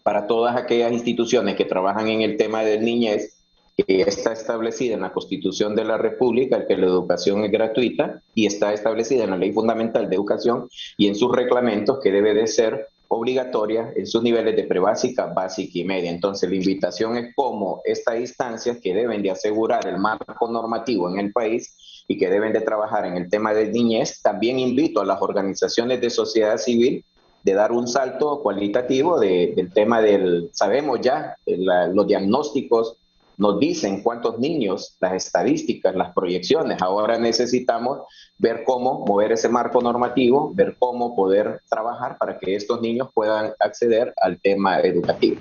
H: para todas aquellas instituciones que trabajan en el tema de niñez, que está establecida en la Constitución de la República, que la educación es gratuita, y está establecida en la Ley Fundamental de Educación y en sus reglamentos, que debe de ser obligatoria en sus niveles de prebásica, básica y media. Entonces, la invitación es cómo estas instancias que deben de asegurar el marco normativo en el país y que deben de trabajar en el tema de niñez, también invito a las organizaciones de sociedad civil de dar un salto cualitativo del tema del, sabemos ya, los diagnósticos nos dicen cuántos niños, las estadísticas, las proyecciones. Ahora necesitamos ver cómo mover ese marco normativo, ver cómo poder trabajar para que estos niños puedan acceder al tema educativo.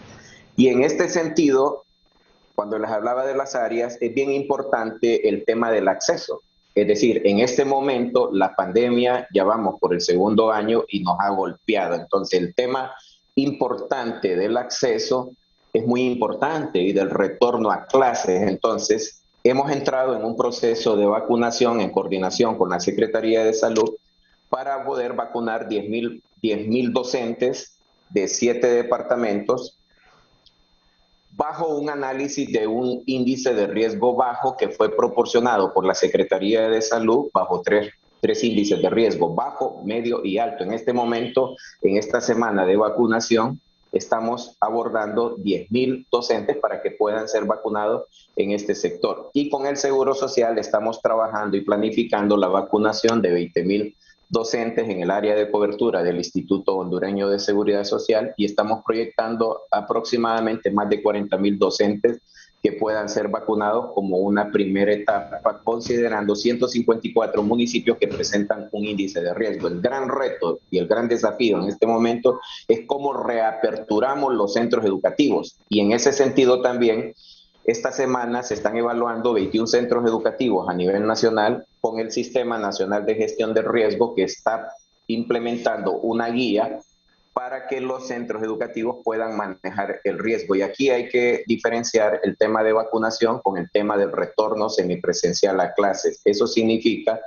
H: Y en este sentido, cuando les hablaba de las áreas, es bien importante el tema del acceso. Es decir, en este momento la pandemia ya vamos por el segundo año y nos ha golpeado. Entonces el tema importante del acceso es muy importante y del retorno a clases. Entonces hemos entrado en un proceso de vacunación en coordinación con la Secretaría de Salud para poder vacunar 10,000 docentes de 7 departamentos bajo un análisis de un índice de riesgo bajo que fue proporcionado por la Secretaría de Salud bajo tres índices de riesgo, bajo, medio y alto. En este momento, en esta semana de vacunación, estamos abordando 10,000 docentes para que puedan ser vacunados en este sector. Y con el Seguro Social estamos trabajando y planificando la vacunación de 20,000 docentes en el área de cobertura del Instituto Hondureño de Seguridad Social y estamos proyectando aproximadamente más de 40,000 docentes que puedan ser vacunados como una primera etapa, considerando 154 municipios que presentan un índice de riesgo. El gran reto y el gran desafío en este momento es cómo reaperturamos los centros educativos. Y en ese sentido también, esta semana se están evaluando 21 centros educativos a nivel nacional con el Sistema Nacional de Gestión de Riesgo, que está implementando una guía para que los centros educativos puedan manejar el riesgo. Y aquí hay que diferenciar el tema de vacunación con el tema del retorno semipresencial a clases. Eso significa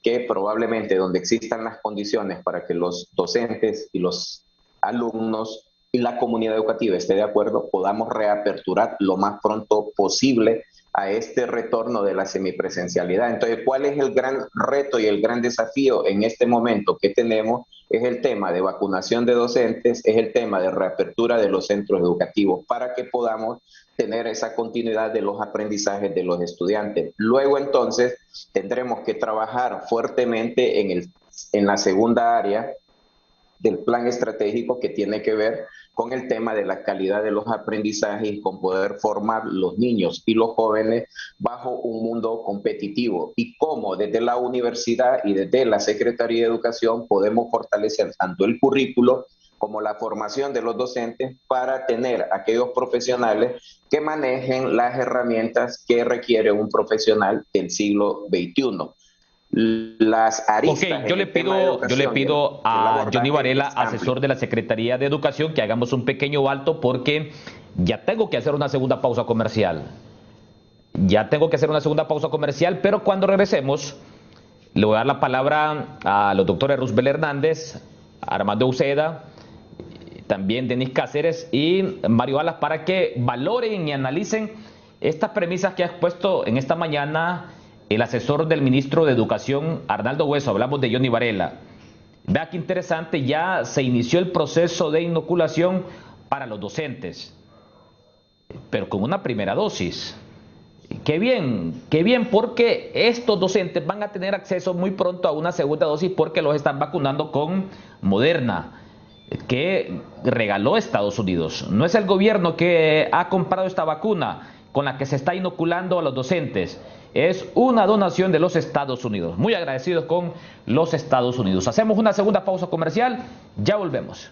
H: que probablemente donde existan las condiciones para que los docentes y los alumnos y la comunidad educativa esté de acuerdo, podamos reaperturar lo más pronto posible a este retorno de la semipresencialidad. Entonces, ¿cuál es el gran reto y el gran desafío en este momento que tenemos? Es el tema de vacunación de docentes, es el tema de reapertura de los centros educativos para que podamos tener esa continuidad de los aprendizajes de los estudiantes. Luego, entonces, tendremos que trabajar fuertemente en la segunda área del plan estratégico, que tiene que ver con el tema de la calidad de los aprendizajes y con poder formar los niños y los jóvenes bajo un mundo competitivo, y cómo desde la universidad y desde la Secretaría de Educación podemos fortalecer tanto el currículo como la formación de los docentes para tener aquellos profesionales que manejen las herramientas que requiere un profesional del siglo XXI. Las aristas.
B: Ok, yo le pido a Johnny Varela, asesor de la Secretaría de Educación, que hagamos un pequeño alto porque ya tengo que hacer una segunda pausa comercial. Pero cuando regresemos, le voy a dar la palabra a los doctores Roosevelt Hernández, Armando Uceda, también Denis Cáceres y Mario Alas, para que valoren y analicen estas premisas que ha expuesto en esta mañana el asesor del ministro de Educación, Arnaldo Hueso. Hablamos de Johnny Varela. Vea qué interesante, ya se inició el proceso de inoculación para los docentes, pero con una primera dosis. Qué bien, porque estos docentes van a tener acceso muy pronto a una segunda dosis porque los están vacunando con Moderna, que regaló Estados Unidos. No es el gobierno que ha comprado esta vacuna con la que se está inoculando a los docentes. Es una donación de los Estados Unidos. Muy agradecidos con los Estados Unidos. Hacemos una segunda pausa comercial. Ya volvemos.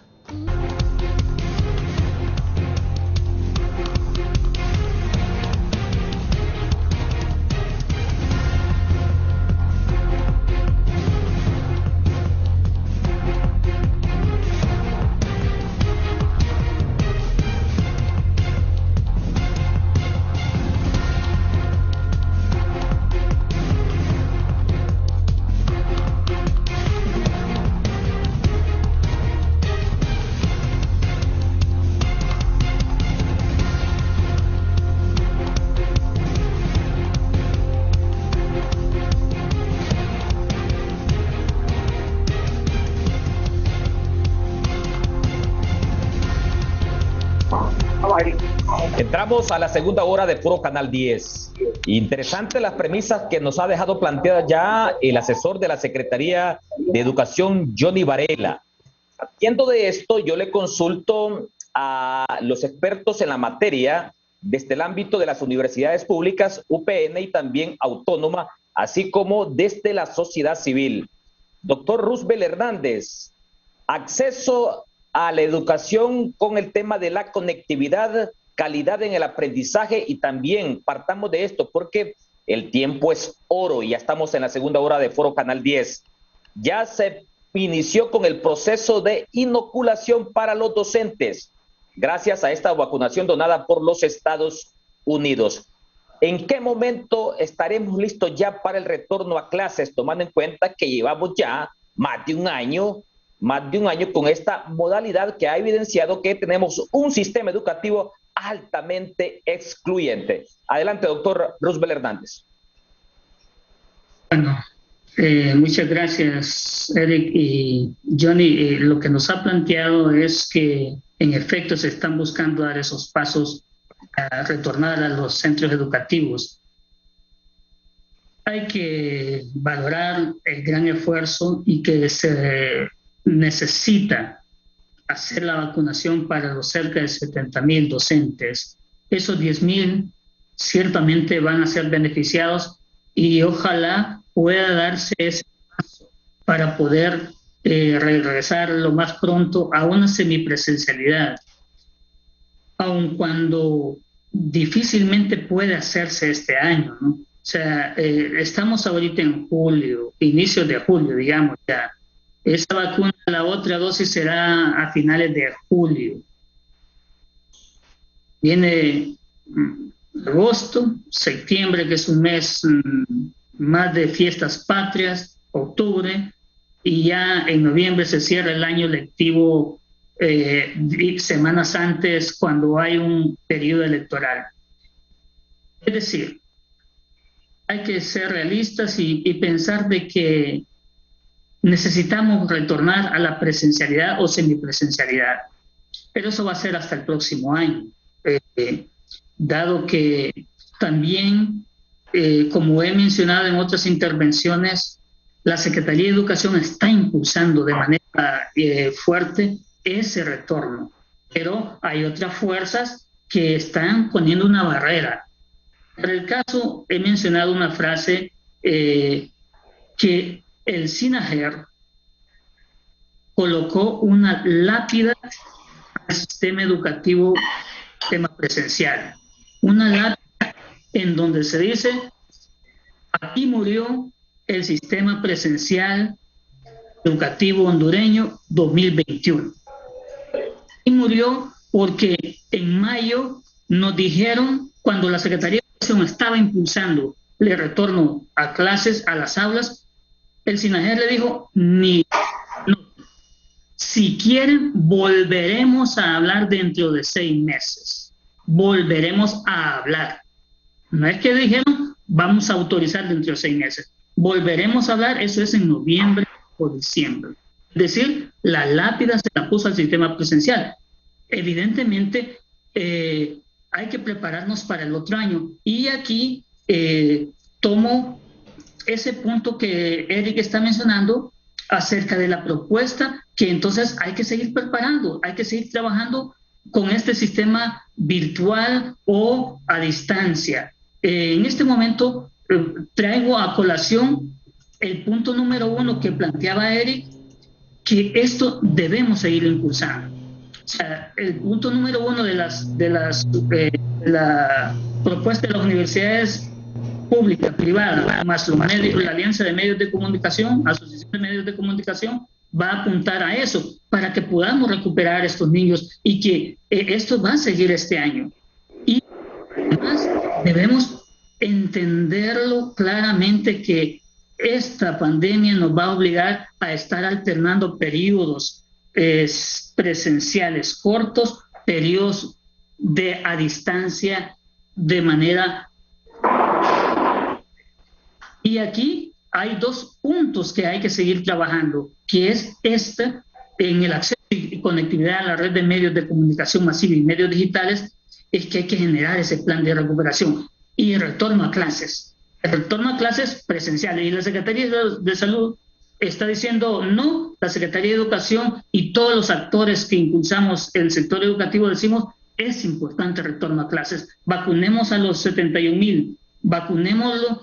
B: Entramos a la segunda hora de Foro Canal 10. Interesante las premisas que nos ha dejado planteadas ya el asesor de la Secretaría de Educación, Johnny Varela. Partiendo de esto, yo le consulto a los expertos en la materia desde el ámbito de las universidades públicas, UPN y también autónoma, así como desde la sociedad civil. Doctor Roosevelt Hernández, acceso a la educación con el tema de la conectividad, calidad en el aprendizaje, y también partamos de esto porque el tiempo es oro y ya estamos en la segunda hora de Foro Canal 10. Ya se inició con el proceso de inoculación para los docentes gracias a esta vacunación donada por los Estados Unidos. ¿En qué momento estaremos listos ya para el retorno a clases, tomando en cuenta que llevamos ya más de un año con esta modalidad que ha evidenciado que tenemos un sistema educativo altamente excluyente? Adelante, doctor Roosevelt Hernández.
D: Bueno, muchas gracias, Eric y Johnny. Lo que nos ha planteado es que en efecto se están buscando dar esos pasos a retornar a los centros educativos. Hay que valorar el gran esfuerzo y que se necesita hacer la vacunación para los cerca de 70,000 docentes. Esos 10,000 ciertamente van a ser beneficiados y ojalá pueda darse ese paso para poder regresar lo más pronto a una semipresencialidad, aun cuando difícilmente puede hacerse este año, ¿no? O sea, estamos ahorita en julio, inicio de julio, digamos ya. Esa vacuna, la otra dosis será a finales de julio. Viene agosto, septiembre, que es un mes más de fiestas patrias, octubre, y ya en noviembre se cierra el año lectivo, semanas antes, cuando hay un periodo electoral. Es decir, hay que ser realistas y pensar de que necesitamos retornar a la presencialidad o semipresencialidad, pero eso va a ser hasta el próximo año, dado que también, como he mencionado en otras intervenciones, la Secretaría de Educación está impulsando de manera fuerte ese retorno, pero hay otras fuerzas que están poniendo una barrera. Para el caso, he mencionado una frase que el SINAJER colocó una lápida al sistema educativo, sistema presencial. Una lápida en donde se dice: aquí murió el sistema presencial educativo hondureño 2021. Y murió porque en mayo nos dijeron, cuando la Secretaría de Educación estaba impulsando el retorno a clases, a las aulas, el SINAJER le dijo: no. Si quieren, volveremos a hablar dentro de 6 meses. Volveremos a hablar. No es que dijeron, vamos a autorizar dentro de 6 meses. Volveremos a hablar, eso es en noviembre o diciembre. Es decir, la lápida se la puso al sistema presencial. Evidentemente, hay que prepararnos para el otro año. Y aquí tomo ese punto que Eric está mencionando acerca de la propuesta, que entonces hay que seguir preparando, hay que seguir trabajando con este sistema virtual o a distancia. En este momento traigo a colación el punto número 1 que planteaba Eric, que esto debemos seguir impulsando. O sea, el punto número 1 de la propuesta de las universidades pública, privada, más los medios, la Alianza de Medios de Comunicación, Asociación de Medios de Comunicación, va a apuntar a eso, para que podamos recuperar a estos niños y que esto va a seguir este año. Y además debemos entenderlo claramente, que esta pandemia nos va a obligar a estar alternando periodos presenciales cortos, periodos a distancia de manera... Y aquí hay 2 puntos que hay que seguir trabajando, que es en el acceso y conectividad a la red de medios de comunicación masiva y medios digitales, es que hay que generar ese plan de recuperación y retorno a clases. El retorno a clases presenciales. Y la Secretaría de Salud está diciendo no. La Secretaría de Educación y todos los actores que impulsamos el sector educativo decimos: es importante el retorno a clases. Vacunemos a los 71,000, vacunémoslo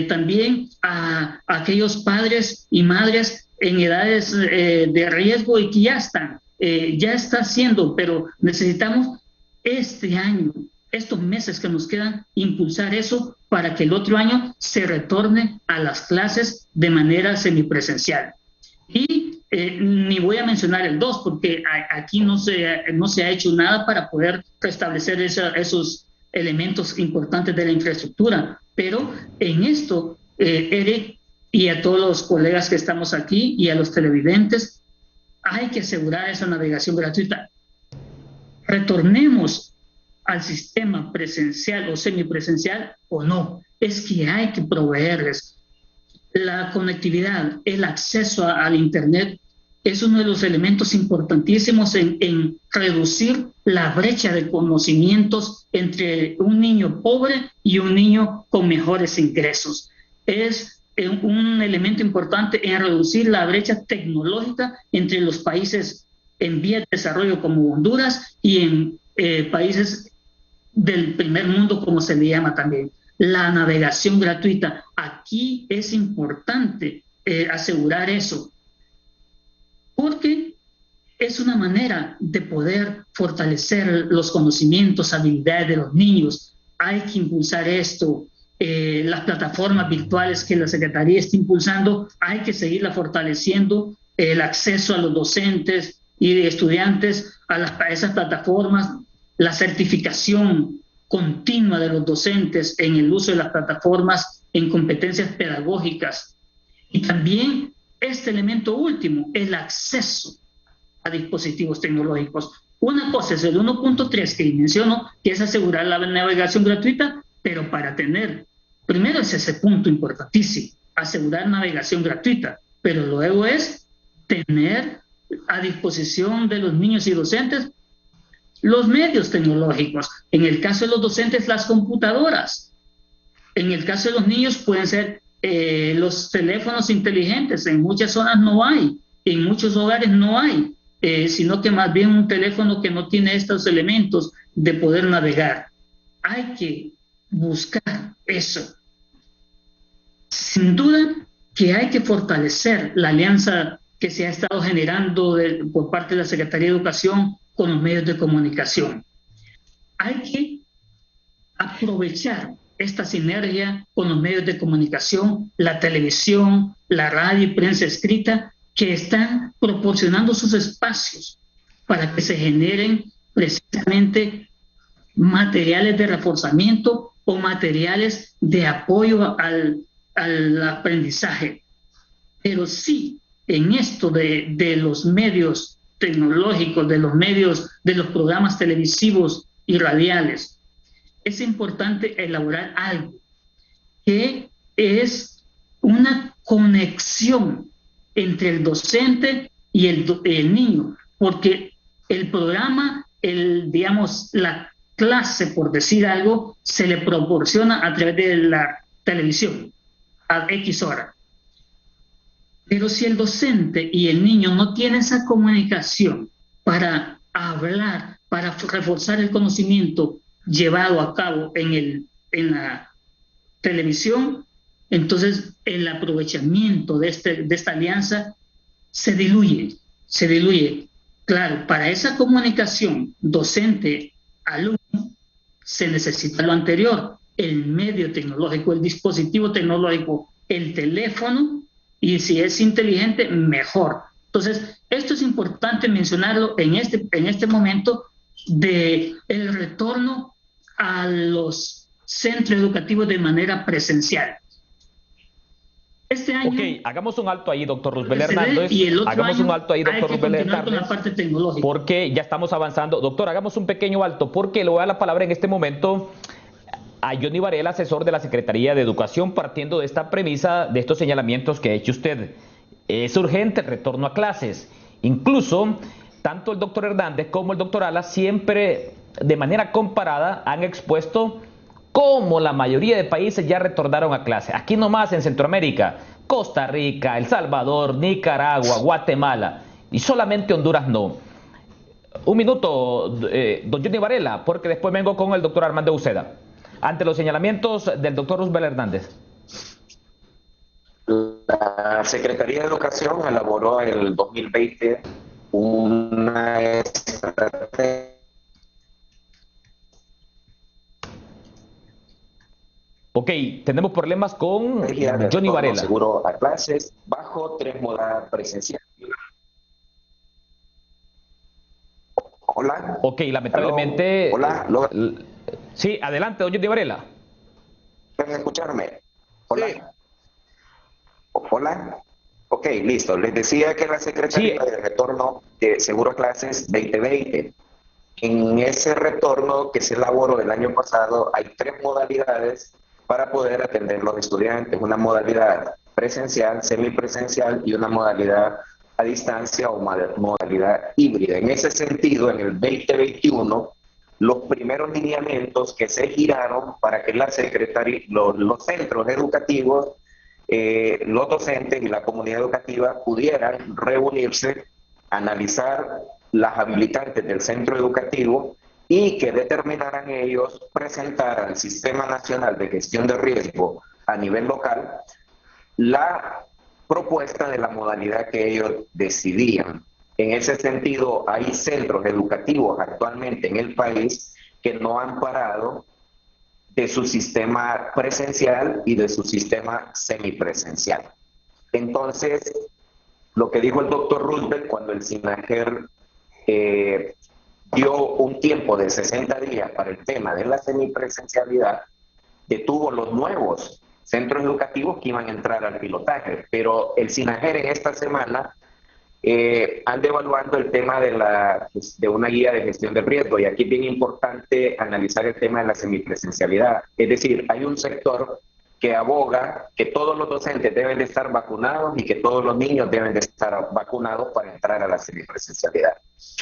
D: también a aquellos padres y madres en edades de riesgo y que ya está haciendo, pero necesitamos este año, estos meses que nos quedan, impulsar eso para que el otro año se retorne a las clases de manera semipresencial. Y ni voy a mencionar el 2, porque aquí no se ha hecho nada para poder restablecer esos elementos importantes de la infraestructura. Pero en esto, Eric, y a todos los colegas que estamos aquí y a los televidentes, hay que asegurar esa navegación gratuita. Retornemos al sistema presencial o semipresencial o no. Es que hay que proveerles la conectividad, el acceso al Internet. Es uno de los elementos importantísimos en reducir la brecha de conocimientos entre un niño pobre y un niño con mejores ingresos. Es un elemento importante en reducir la brecha tecnológica entre los países en vía de desarrollo como Honduras y en países del primer mundo, como se le llama también. La navegación gratuita. Aquí es importante asegurar eso, porque es una manera de poder fortalecer los conocimientos, habilidades de los niños. Hay que impulsar esto. Las plataformas virtuales que la Secretaría está impulsando, hay que seguirla fortaleciendo. El acceso a los docentes y de estudiantes a esas plataformas, la certificación continua de los docentes en el uso de las plataformas en competencias pedagógicas. Y también este elemento último, el acceso a dispositivos tecnológicos. Una cosa es el 1.3 que menciono, que es asegurar la navegación gratuita, pero para tener, primero es ese punto importantísimo, asegurar navegación gratuita, pero luego es tener a disposición de los niños y docentes los medios tecnológicos. En el caso de los docentes, las computadoras. En el caso de los niños pueden ser los teléfonos inteligentes. En muchas zonas no hay, en muchos hogares no hay, sino que más bien un teléfono que no tiene estos elementos de poder navegar. Hay que buscar eso. Sin duda que hay que fortalecer la alianza que se ha estado generando por parte de la Secretaría de Educación con los medios de comunicación. Hay que aprovechar esta sinergia con los medios de comunicación, la televisión, la radio y prensa escrita, que están proporcionando sus espacios para que se generen precisamente materiales de reforzamiento o materiales de apoyo al aprendizaje. Pero sí, en esto de los medios tecnológicos, de los medios, de los programas televisivos y radiales, es importante elaborar algo que es una conexión entre el docente y el niño, porque el programa, digamos, la clase, por decir algo, se le proporciona a través de la televisión a X hora. Pero si el docente y el niño no tienen esa comunicación para hablar, para reforzar el conocimiento llevado a cabo en la televisión, entonces el aprovechamiento de esta alianza se diluye. Claro, para esa comunicación docente-alumno se necesita lo anterior, el medio tecnológico, el dispositivo tecnológico, el teléfono, y si es inteligente, mejor. Entonces, esto es importante mencionarlo en este momento del retorno a los centros educativos de manera presencial. Este año...
B: Ok, hagamos un alto ahí, doctor Roosbel Hernández. Hagamos un alto ahí, doctor Roosbel Hernández,
D: la parte tecnológica,
B: porque ya estamos avanzando. Doctor, hagamos un pequeño alto, porque le voy a dar la palabra en este momento a Johnny Varela, asesor de la Secretaría de Educación, partiendo de esta premisa, de estos señalamientos que ha hecho usted. Es urgente el retorno a clases. Incluso, tanto el doctor Hernández como el doctor Alas siempre, de manera comparada, han expuesto cómo la mayoría de países ya retornaron a clases. Aquí nomás en Centroamérica, Costa Rica, El Salvador, Nicaragua, Guatemala, y solamente Honduras no. Un minuto, don Johnny Varela, porque después vengo con el doctor Armando Uceda. Ante los señalamientos del doctor Roosbel Hernández.
H: La Secretaría de Educación elaboró en el 2020 una estrategia.
B: Ok, tenemos problemas con Johnny Varela.
H: Seguro a clases bajo 3 modalidades presenciales. Hola.
B: Ok, lamentablemente...
H: Hola.
B: Sí, adelante, don Johnny Varela.
H: ¿Pueden escucharme? Hola.
E: Sí.
H: Hola. Ok, listo. Les decía que la Secretaría de Retorno de Seguro a Clases 2020, en ese retorno que se elaboró el año pasado, hay 3 modalidades para poder atender a los estudiantes. Una modalidad presencial, semipresencial y una modalidad a distancia o modalidad híbrida. En ese sentido, en el 2021, los primeros lineamientos que se giraron para que la Secretaría, los centros educativos, los docentes y la comunidad educativa pudieran reunirse, analizar las habilitantes del centro educativo y que determinarán ellos presentar al Sistema Nacional de Gestión de Riesgo a nivel local la propuesta de la modalidad que ellos decidían. En ese sentido, hay centros educativos actualmente en el país que no han parado de su sistema presencial y de su sistema semipresencial. Entonces, lo que dijo el doctor Roosevelt cuando el SINAGER dio un tiempo de 60 días para el tema de la semipresencialidad, detuvo los nuevos centros educativos que iban a entrar al pilotaje, pero el SINAGER en esta semana anda evaluando el tema de una guía de gestión de riesgo, y aquí es bien importante analizar el tema de la semipresencialidad. Es decir, hay un sector que aboga que todos los docentes deben de estar vacunados y que todos los niños deben de estar vacunados para entrar a la semipresencialidad.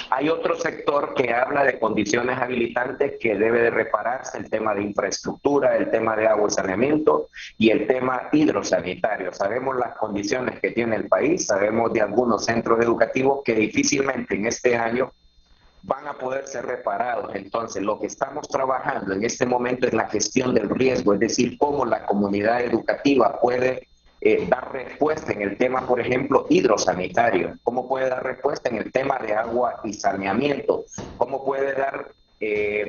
H: Hay otro sector que habla de condiciones habilitantes que debe de repararse, el tema de infraestructura, el tema de agua y saneamiento y el tema hidrosanitario. Sabemos las condiciones que tiene el país, sabemos de algunos centros educativos que difícilmente en este año van a poder ser reparados. Entonces, lo que estamos trabajando en este momento es la gestión del riesgo, es decir, cómo la comunidad educativa puede dar respuesta en el tema, por ejemplo, hidrosanitario, cómo puede dar respuesta en el tema de agua y saneamiento, cómo puede dar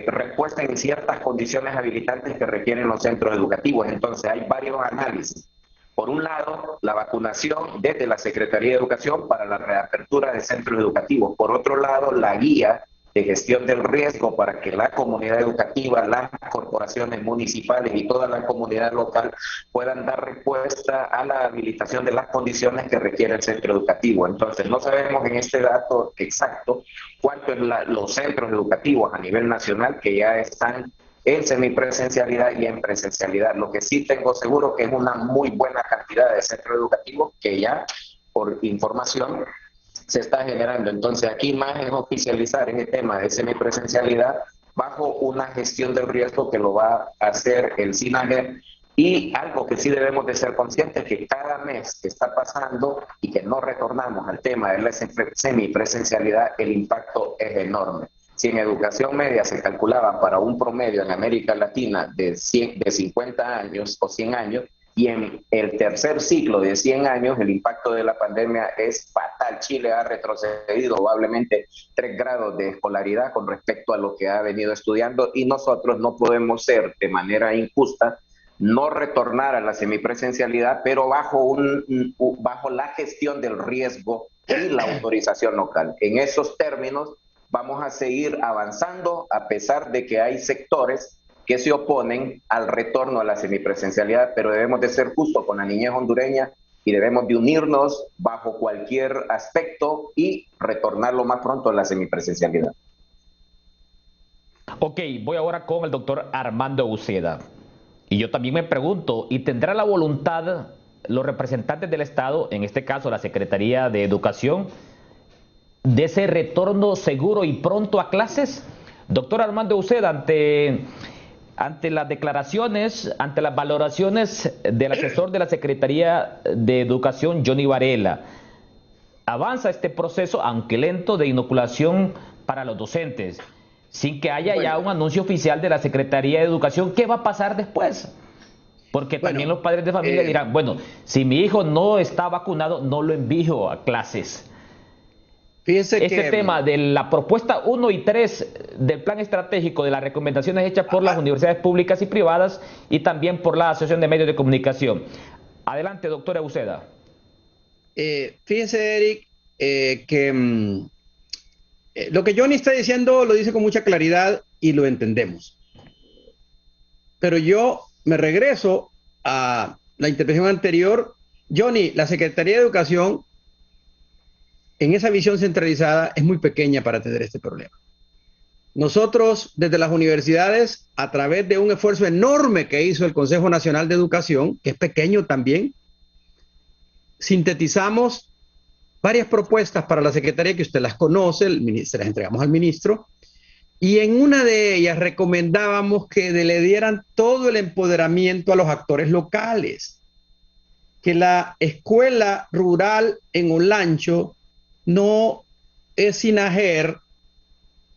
H: respuesta en ciertas condiciones habilitantes que requieren los centros educativos. Entonces, hay varios análisis. Por un lado, la vacunación desde la Secretaría de Educación para la reapertura de centros educativos. Por otro lado, la guía de gestión del riesgo para que la comunidad educativa, las corporaciones municipales y toda la comunidad local puedan dar respuesta a la habilitación de las condiciones que requiere el centro educativo. Entonces, no sabemos en este dato exacto cuántos los centros educativos a nivel nacional que ya están en semipresencialidad y en presencialidad. Lo que sí tengo seguro que es una muy buena cantidad de centros educativos que ya, por información, se está generando. Entonces, aquí más es oficializar ese tema de semipresencialidad bajo una gestión del riesgo que lo va a hacer el SINAGER. Y algo que sí debemos de ser conscientes, que cada mes que está pasando y que no retornamos al tema de la semipresencialidad, el impacto es enorme. Si en educación media se calculaba para un promedio en América Latina de 50 años o 100 años, y en el tercer ciclo de 100 años el impacto de la pandemia es fatal. Chile ha retrocedido probablemente 3 grados de escolaridad con respecto a lo que ha venido estudiando, y nosotros no podemos ser de manera injusta no retornar a la semipresencialidad, pero bajo la gestión del riesgo y la autorización local. En esos términos vamos a seguir avanzando a pesar de que hay sectores que se oponen al retorno a la semipresencialidad, pero debemos de ser justos con la niñez hondureña y debemos de unirnos bajo cualquier aspecto y retornar lo más pronto a la semipresencialidad.
B: Ok, voy ahora con el doctor Armando Uceda. Y yo también me pregunto, ¿y tendrá la voluntad los representantes del Estado, en este caso la Secretaría de Educación, de ese retorno seguro y pronto a clases? Doctor Armando Uceda, ante las declaraciones, ante las valoraciones del asesor de la Secretaría de Educación, Johnny Varela, avanza este proceso, aunque lento, de inoculación para los docentes, sin que haya ya un anuncio oficial de la Secretaría de Educación. ¿Qué va a pasar después? Porque también los padres de familia dirán, bueno, si mi hijo no está vacunado, no lo envío a clases.
E: Fíjense
B: este tema de la propuesta 1 y 3 del plan estratégico, de las recomendaciones hechas por las universidades públicas y privadas y también por la Asociación de Medios de Comunicación. Adelante, doctora Uceda.
E: Fíjense, Eric, que lo que Johnny está diciendo lo dice con mucha claridad y lo entendemos. Pero yo me regreso a la intervención anterior. Johnny, la Secretaría de Educación, en esa visión centralizada, es muy pequeña para atender este problema. Nosotros, desde las universidades, a través de un esfuerzo enorme que hizo el Consejo Nacional de Educación, que es pequeño también, sintetizamos varias propuestas para la Secretaría, que usted las conoce, se las entregamos al ministro, y en una de ellas recomendábamos que le dieran todo el empoderamiento a los actores locales, que la escuela rural en Olancho no es SINAGER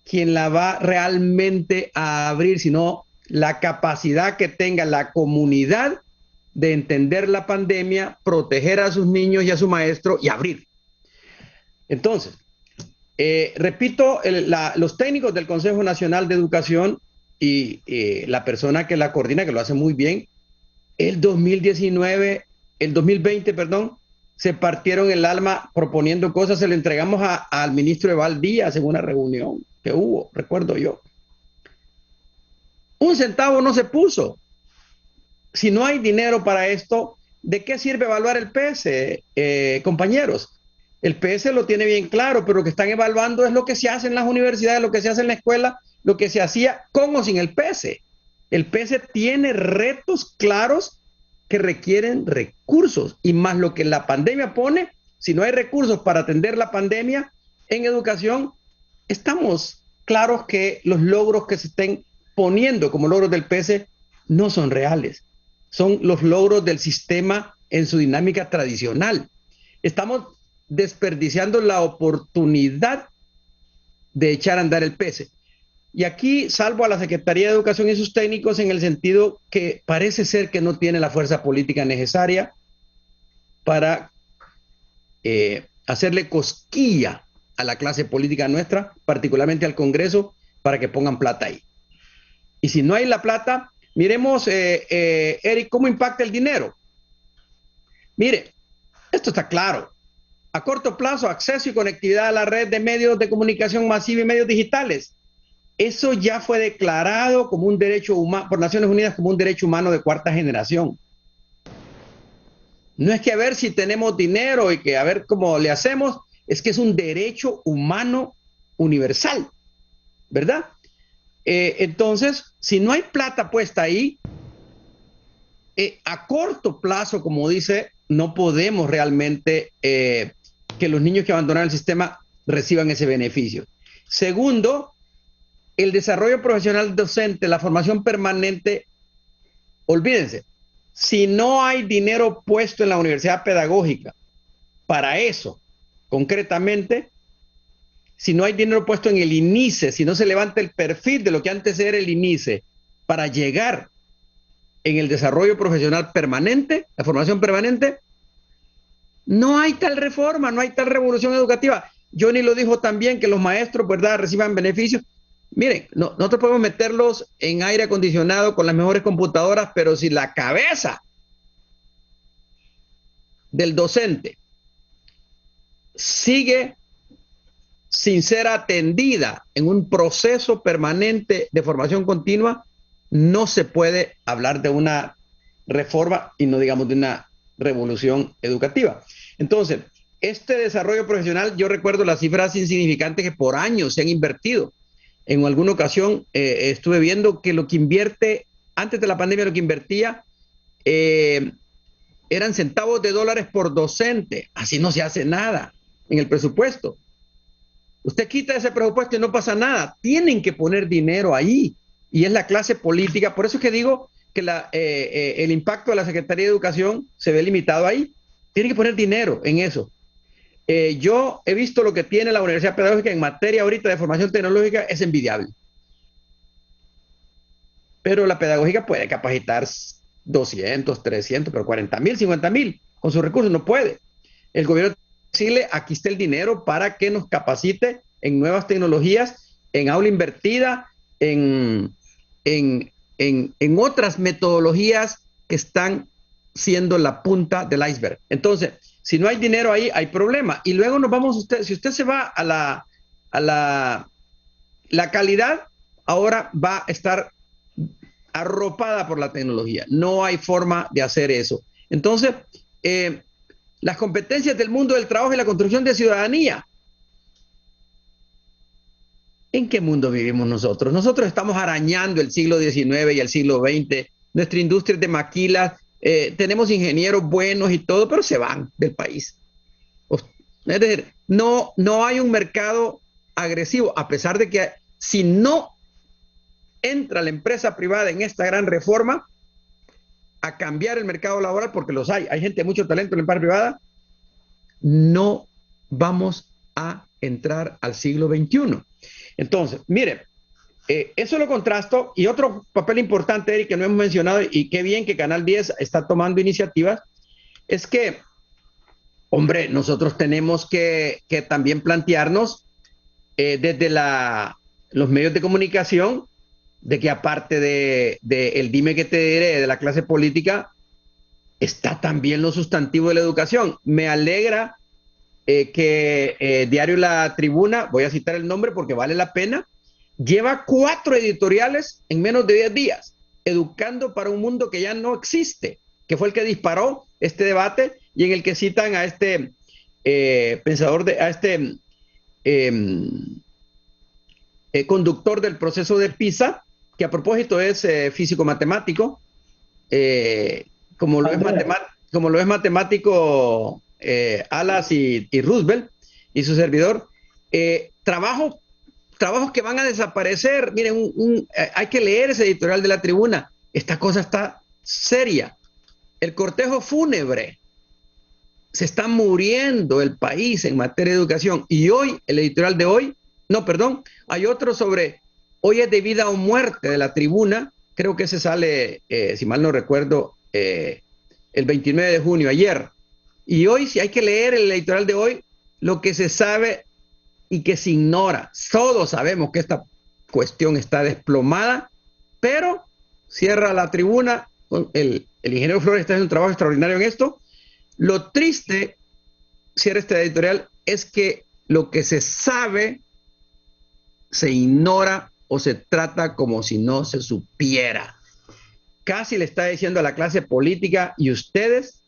E: quien la va realmente a abrir, sino la capacidad que tenga la comunidad de entender la pandemia, proteger a sus niños y a su maestro y abrir. Entonces, repito, los técnicos del Consejo Nacional de Educación y la persona que la coordina, que lo hace muy bien, el 2020, se partieron el alma proponiendo cosas, se lo entregamos al ministro Eval Díaz en una reunión que hubo, recuerdo yo. Un centavo no se puso. Si no hay dinero para esto, ¿de qué sirve evaluar el PS, compañeros? El PS lo tiene bien claro, pero lo que están evaluando es lo que se hace en las universidades, lo que se hace en la escuela, lo que se hacía con o sin el PS. El PS tiene retos claros que requieren recursos, y más lo que la pandemia pone. Si no hay recursos para atender la pandemia en educación, estamos claros que los logros que se estén poniendo como logros del PS no son reales. Son los logros del sistema en su dinámica tradicional. Estamos desperdiciando la oportunidad de echar a andar el PS. Y aquí salvo a la Secretaría de Educación y sus técnicos en el sentido que parece ser que no tiene la fuerza política necesaria para hacerle cosquilla a la clase política nuestra, particularmente al Congreso, para que pongan plata ahí. Y si no hay la plata, miremos, Eric, cómo impacta el dinero. Mire, esto está claro. A corto plazo, acceso y conectividad a la red de medios de comunicación masiva y medios digitales. Eso ya fue declarado como un derecho humano por Naciones Unidas, como un derecho humano de cuarta generación. No es que a ver si tenemos dinero y que a ver cómo le hacemos, es que es un derecho humano universal, ¿verdad? Entonces, si no hay plata puesta ahí, a corto plazo, como dice, no podemos realmente que los niños que abandonan el sistema reciban ese beneficio. Segundo, el desarrollo profesional docente, la formación permanente, olvídense, si no hay dinero puesto en la universidad pedagógica para eso, concretamente, si no hay dinero puesto en el INICE, si no se levanta el perfil de lo que antes era el INICE para llegar en el desarrollo profesional permanente, la formación permanente, no hay tal reforma, no hay tal revolución educativa. Johnny lo dijo también, que los maestros, ¿verdad?, reciban beneficios. Miren, nosotros podemos meterlos en aire acondicionado con las mejores computadoras, pero si la cabeza del docente sigue sin ser atendida en un proceso permanente de formación continua, no se puede hablar de una reforma y no digamos de una revolución educativa. Entonces, este desarrollo profesional, yo recuerdo las cifras insignificantes que por años se han invertido. En alguna ocasión estuve viendo que lo que invierte, antes de la pandemia, lo que invertía eran centavos de dólares por docente. Así no se hace nada en el presupuesto. Usted quita ese presupuesto y no pasa nada. Tienen que poner dinero ahí. Y es la clase política. Por eso es que digo que el impacto de la Secretaría de Educación se ve limitado ahí. Tienen que poner dinero en eso. Yo he visto lo que tiene la Universidad Pedagógica en materia ahorita de formación tecnológica, es envidiable. Pero la pedagógica puede capacitar 200, 300, pero 40,000, 50,000 con sus recursos no puede. El gobierno decirle, aquí está el dinero para que nos capacite en nuevas tecnologías, en aula invertida, en otras metodologías que están siendo la punta del iceberg. Entonces, si no hay dinero ahí, hay problema. Y luego nos vamos, si usted se va a la calidad, ahora va a estar arropada por la tecnología. No hay forma de hacer eso. Entonces, las competencias del mundo del trabajo y la construcción de ciudadanía. ¿En qué mundo vivimos nosotros? Nosotros estamos arañando el siglo XIX y el siglo XX. Nuestra industria es de maquilas. Tenemos ingenieros buenos y todo, pero se van del país. Es decir, no hay un mercado agresivo, a pesar de que si no entra la empresa privada en esta gran reforma a cambiar el mercado laboral, porque los hay gente de mucho talento en la empresa privada, no vamos a entrar al siglo XXI. Entonces, mire, eso lo contrasto. Y otro papel importante, Eric, que no hemos mencionado, y qué bien que Canal 10 está tomando iniciativas, es que, hombre, nosotros tenemos que también plantearnos desde los medios de comunicación, de que aparte de el dime que te diré de la clase política, está también lo sustantivo de la educación. Me alegra que Diario La Tribuna, voy a citar el nombre porque vale la pena, lleva 4 editoriales en menos de 10 días, educando para un mundo que ya no existe, que fue el que disparó este debate y en el que citan a este pensador, a este conductor del proceso de PISA, que a propósito es físico-matemático, como lo es matemático Alas y Roosevelt y su servidor. Trabajos que van a desaparecer. Miren, hay que leer ese editorial de La Tribuna. Esta cosa está seria. El cortejo fúnebre. Se está muriendo el país en materia de educación. Y hoy, el editorial de hoy, no, perdón, hay otro sobre hoy es de vida o muerte de La Tribuna. Creo que ese sale, si mal no recuerdo, el 29 de junio, ayer. Y hoy, si hay que leer el editorial de hoy, lo que se sabe y que se ignora. Todos sabemos que esta cuestión está desplomada, pero cierra La Tribuna. El ingeniero Flores está haciendo un trabajo extraordinario en esto. Lo triste, cierra este editorial, es que lo que se sabe se ignora o se trata como si no se supiera. Casi le está diciendo a la clase política, ¿y ustedes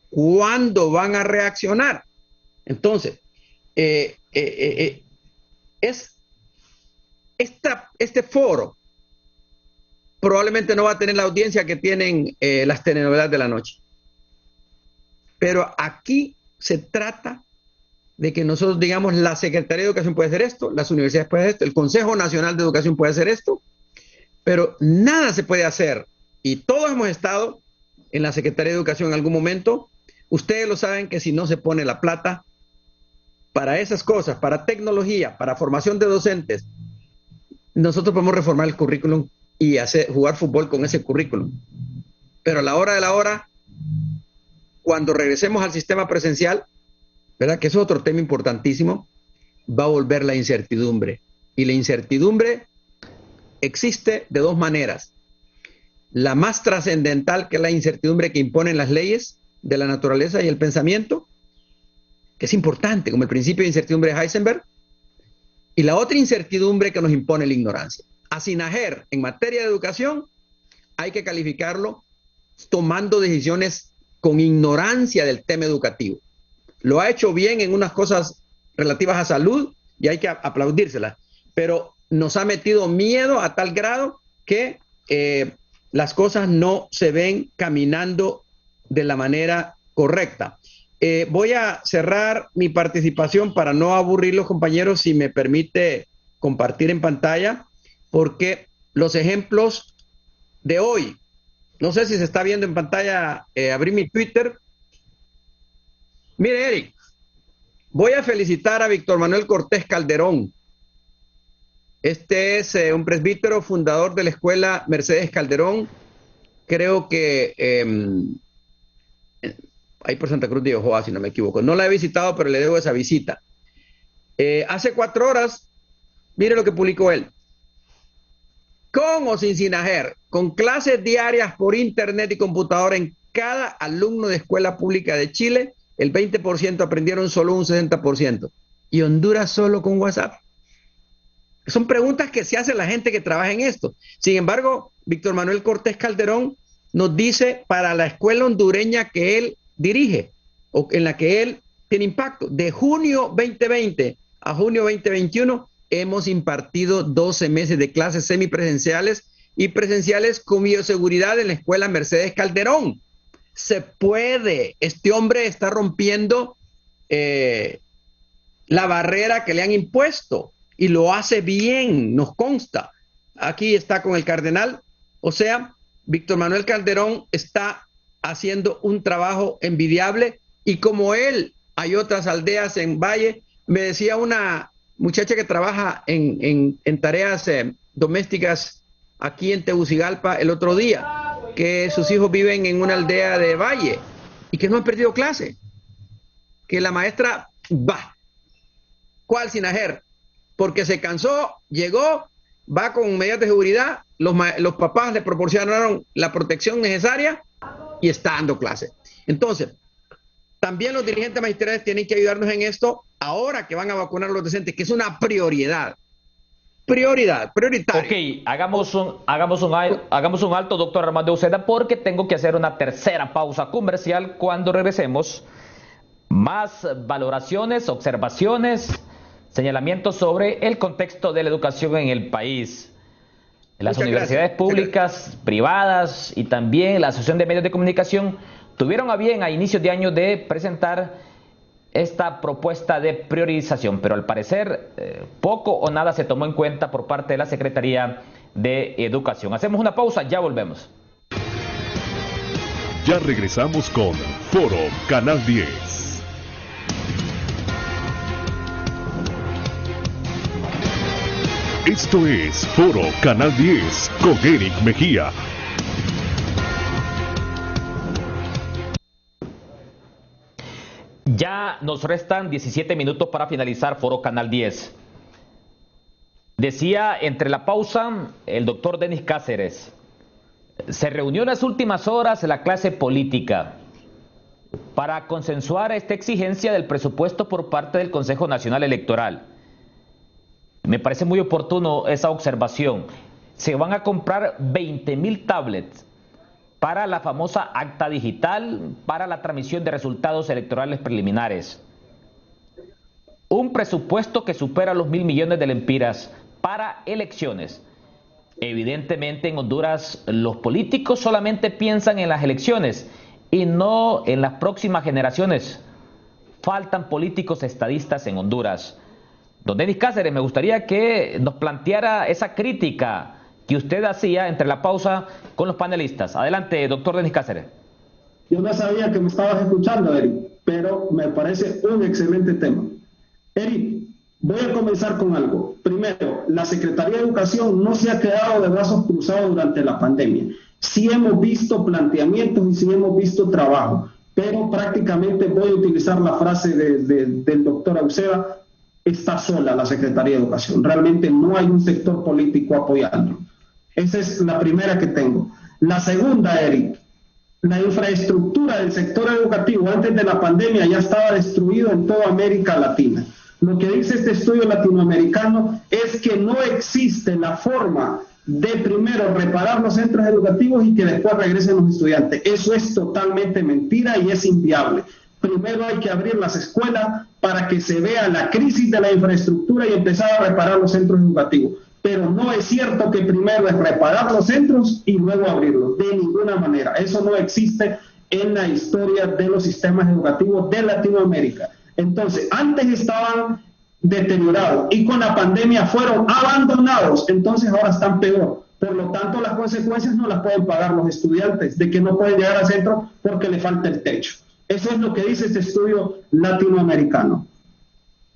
E: cuándo van a reaccionar? Entonces, este foro probablemente no va a tener la audiencia que tienen las telenovelas de la noche. Pero aquí se trata de que nosotros digamos, la Secretaría de Educación puede hacer esto, las universidades pueden hacer esto, el Consejo Nacional de Educación puede hacer esto, pero nada se puede hacer. Y todos hemos estado en la Secretaría de Educación en algún momento. Ustedes lo saben que si no se pone la plata para esas cosas, para tecnología, para formación de docentes, nosotros podemos reformar el currículum y jugar fútbol con ese currículum. Pero a la hora de la hora, cuando regresemos al sistema presencial, ¿verdad? Que es otro tema importantísimo, va a volver la incertidumbre. Y la incertidumbre existe de 2 maneras. La más trascendental, que es la incertidumbre que imponen las leyes de la naturaleza y el pensamiento, que es importante, como el principio de incertidumbre de Heisenberg. Y la otra incertidumbre que nos impone la ignorancia. A Sinajer, en materia de educación, hay que calificarlo tomando decisiones con ignorancia del tema educativo. Lo ha hecho bien en unas cosas relativas a salud y hay que aplaudírselas, pero nos ha metido miedo a tal grado que las cosas no se ven caminando de la manera correcta. Voy a cerrar mi participación para no aburrir los compañeros, si me permite compartir en pantalla, porque los ejemplos de hoy, no sé si se está viendo en pantalla, abrí mi Twitter. Mire, Eric, voy a felicitar a Víctor Manuel Cortés Calderón. Este es un presbítero fundador de la escuela Mercedes Calderón. Creo que ahí por Santa Cruz de Ojoa, si no me equivoco. No la he visitado, pero le debo esa visita. Hace 4 horas, mire lo que publicó él. Con o sin Sinajer, con clases diarias por internet y computadora en cada alumno de escuela pública de Chile, el 20% aprendieron solo un 60%. Y Honduras solo con WhatsApp. Son preguntas que se hace la gente que trabaja en esto. Sin embargo, Víctor Manuel Cortés Calderón nos dice para la escuela hondureña que él dirige o en la que él tiene impacto. De junio 2020 a junio 2021 hemos impartido 12 meses de clases semipresenciales y presenciales con bioseguridad en la escuela Mercedes Calderón. Se puede. Este hombre está rompiendo la barrera que le han impuesto y lo hace bien, nos consta. Aquí está con el cardenal. O sea, Víctor Manuel Calderón está haciendo un trabajo envidiable y como él, hay otras aldeas en Valle. Me decía una muchacha que trabaja en tareas domésticas aquí en Tegucigalpa el otro día, que sus hijos viven en una aldea de Valle y que no han perdido clase. Que la maestra va, ¿cuál Sinajer? Porque se cansó, llegó, va con medidas de seguridad, los papás le proporcionaron la protección necesaria y está dando clase. Entonces, también los dirigentes magisteriales tienen que ayudarnos en esto ahora que van a vacunar a los docentes, que es una prioridad. Prioritaria.
B: Ok, hagamos un alto, doctor Armando Uceda, porque tengo que hacer una tercera pausa comercial. Cuando regresemos, más valoraciones, observaciones, señalamientos sobre el contexto de la educación en el país. Las universidades públicas, privadas y también la Asociación de Medios de Comunicación tuvieron a bien a inicios de año de presentar esta propuesta de priorización, pero al parecer poco o nada se tomó en cuenta por parte de la Secretaría de Educación. Hacemos una pausa, ya volvemos.
F: Ya regresamos con Foro Canal 10. Esto es Foro Canal 10 con Eric Mejía.
B: Ya nos restan 17 minutos para finalizar Foro Canal 10. Decía entre la pausa el doctor Denis Cáceres, se reunió en las últimas horas la clase política para consensuar esta exigencia del presupuesto por parte del Consejo Nacional Electoral. Me parece muy oportuno esa observación. Se van a comprar 20.000 tablets para la famosa acta digital, para la transmisión de resultados electorales preliminares. Un presupuesto que supera los 1.000 millones de lempiras para elecciones. Evidentemente en Honduras los políticos solamente piensan en las elecciones y no en las próximas generaciones. Faltan políticos estadistas en Honduras. Don Denis Cáceres, me gustaría que nos planteara esa crítica que usted hacía entre la pausa con los panelistas. Adelante, doctor Denis Cáceres.
G: Yo no sabía que me estabas escuchando, Eric, pero me parece un excelente tema. Eric, voy a comenzar con algo. Primero, la Secretaría de Educación no se ha quedado de brazos cruzados durante la pandemia. Sí hemos visto planteamientos y sí hemos visto trabajo, pero prácticamente voy a utilizar la frase del doctor Uceda, está sola la Secretaría de Educación. Realmente no hay un sector político apoyando. Esa es la primera que tengo. La segunda, Eric, la infraestructura del sector educativo antes de la pandemia ya estaba destruido en toda América Latina. Lo que dice este estudio latinoamericano es que no existe la forma de primero reparar los centros educativos y que después regresen los estudiantes. Eso es totalmente mentira y es inviable. Primero hay que abrir las escuelas para que se vea la crisis de la infraestructura y empezar a reparar los centros educativos. Pero no es cierto que primero es reparar los centros y luego abrirlos. De ninguna manera. Eso no existe en la historia de los sistemas educativos de Latinoamérica. Entonces, antes estaban deteriorados y con la pandemia fueron abandonados. Entonces ahora están peor. Por lo tanto, las consecuencias no las pueden pagar los estudiantes de que no pueden llegar al centro porque le falta el techo. Eso es lo que dice este estudio latinoamericano.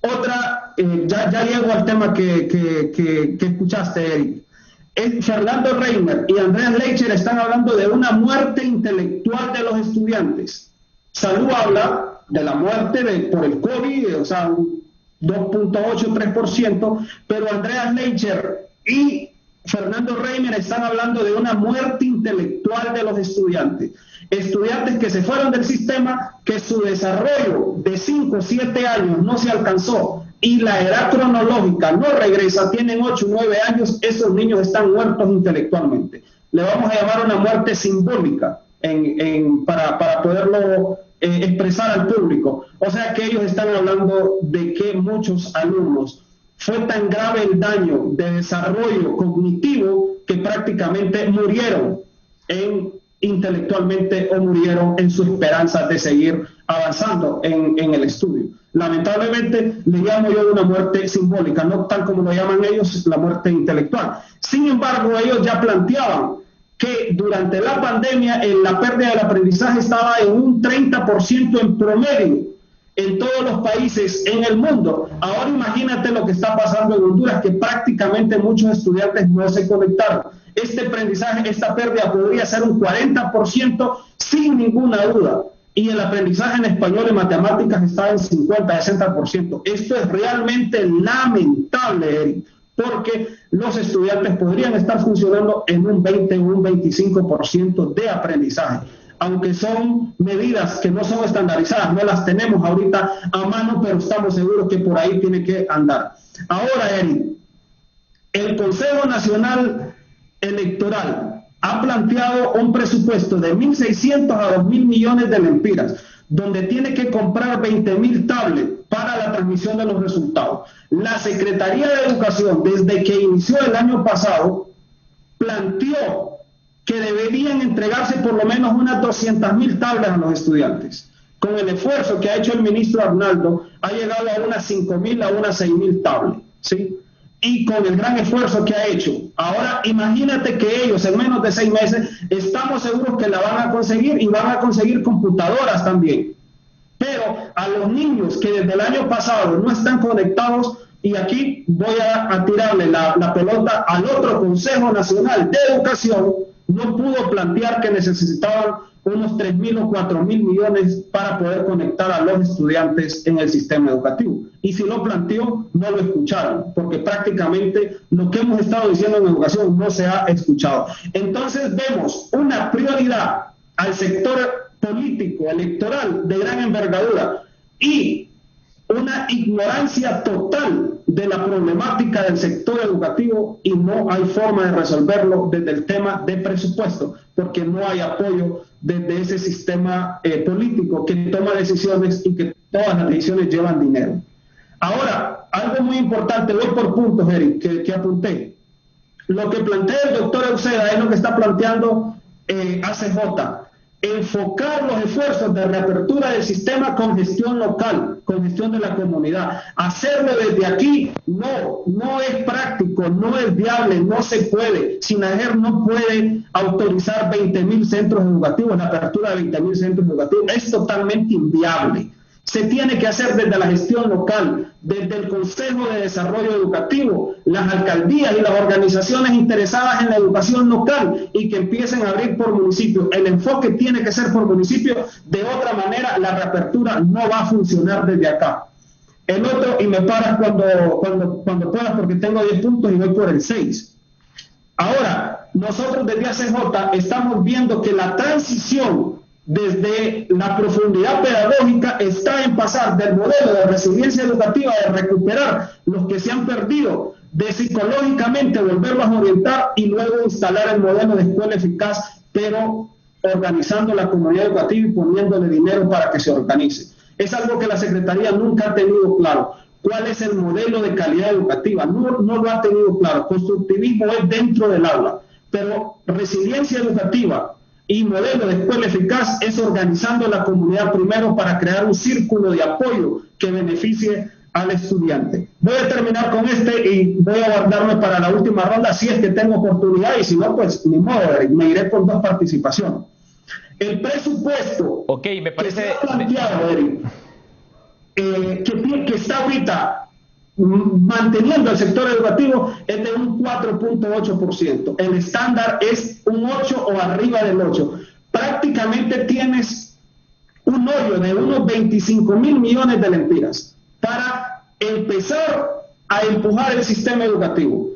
G: Otra, ya llego al tema que escuchaste, Eric. Fernando Reiner y Andreas Leicher están hablando de una muerte intelectual de los estudiantes. Salud habla de la muerte por el COVID, o sea, un 2.8-3%, pero Andreas Leicher y Fernando Reiner están hablando de una muerte intelectual de los estudiantes. Estudiantes que se fueron del sistema, que su desarrollo de 5 o 7 años no se alcanzó y la edad cronológica no regresa, tienen 8 o 9 años, esos niños están muertos intelectualmente. Le vamos a llamar una muerte simbólica para poderlo expresar al público. O sea que ellos están hablando de que muchos alumnos fue tan grave el daño de desarrollo cognitivo que prácticamente murieron intelectualmente o murieron en su esperanza de seguir avanzando en el estudio. Lamentablemente le llamo yo una muerte simbólica, no tal como lo llaman ellos, la muerte intelectual. Sin embargo, ellos ya planteaban que durante la pandemia la pérdida del aprendizaje estaba en un 30% en promedio. en todos los países en el mundo. Ahora imagínate lo que está pasando en Honduras, que prácticamente muchos estudiantes no se conectaron. Este aprendizaje, esta pérdida podría ser un 40% sin ninguna duda. Y el aprendizaje en español y matemáticas está en 50-60%. Esto es realmente lamentable, Eric, porque los estudiantes podrían estar funcionando en un 20 o un 25% de aprendizaje. Aunque son medidas que no son estandarizadas, no las tenemos ahorita a mano, pero estamos seguros que por ahí tiene que andar. Ahora, Eric, el Consejo Nacional Electoral ha planteado un presupuesto de 1.600 a 2.000 millones de lempiras, donde tiene que comprar 20.000 tablets para la transmisión de los resultados. La Secretaría de Educación, desde que inició el año pasado, planteó que deberían entregarse por lo menos unas 200.000 tablets a los estudiantes. Con el esfuerzo que ha hecho el ministro Arnaldo, ha llegado a unas 5.000 a unas 6.000 tablets, ¿sí? Y con el gran esfuerzo que ha hecho. Ahora imagínate que ellos en menos de 6 meses, estamos seguros que la van a conseguir, y van a conseguir computadoras también. Pero a los niños que desde el año pasado no están conectados, y aquí voy a tirarle la pelota al otro Consejo Nacional de Educación, no pudo plantear que necesitaban unos 3.000 o 4.000 millones para poder conectar a los estudiantes en el sistema educativo. Y si lo planteó, no lo escucharon, porque prácticamente lo que hemos estado diciendo en educación no se ha escuchado. Entonces vemos una prioridad al sector político, electoral, de gran envergadura, y una ignorancia total de la problemática del sector educativo, y no hay forma de resolverlo desde el tema de presupuesto, porque no hay apoyo desde ese sistema político que toma decisiones, y que todas las decisiones llevan dinero. Ahora, algo muy importante, voy por puntos, Eric, que apunté. Lo que plantea el doctor Euseda es lo que está planteando ACJ. Enfocar los esfuerzos de reapertura del sistema con gestión local, con gestión de la comunidad. Hacerlo desde aquí no es práctico, no es viable, no se puede. SINAGER no puede autorizar 20.000 centros educativos, la apertura de 20.000 centros educativos. Es totalmente inviable. Se tiene que hacer desde la gestión local, desde el Consejo de Desarrollo Educativo, las alcaldías y las organizaciones interesadas en la educación local, y que empiecen a abrir por municipio. El enfoque tiene que ser por municipio, de otra manera la reapertura no va a funcionar desde acá. El otro, y me paras cuando puedas, porque tengo 10 puntos y voy por el 6. Ahora, nosotros desde ACJ estamos viendo que la transición desde la profundidad pedagógica está en pasar del modelo de resiliencia educativa, de recuperar los que se han perdido, de psicológicamente volverlos a orientar, y luego instalar el modelo de escuela eficaz, pero organizando la comunidad educativa y poniéndole dinero para que se organice. Es algo que la Secretaría nunca ha tenido claro. ¿Cuál es el modelo de calidad educativa? No lo ha tenido claro. Constructivismo es dentro del aula, pero resiliencia educativa y modelo de escuela eficaz es organizando la comunidad primero, para crear un círculo de apoyo que beneficie al estudiante. Voy a terminar con y voy a guardarme para la última ronda, si es que tengo oportunidad, y si no, pues ni modo, me iré con 2 participaciones. El presupuesto
B: me parece
G: que se ha planteado, Eric, que está ahorita manteniendo el sector educativo, es de un 4.8%. El estándar es un 8 o arriba del 8. Prácticamente tienes un hoyo de unos 25.000 millones de lempiras para empezar a empujar el sistema educativo.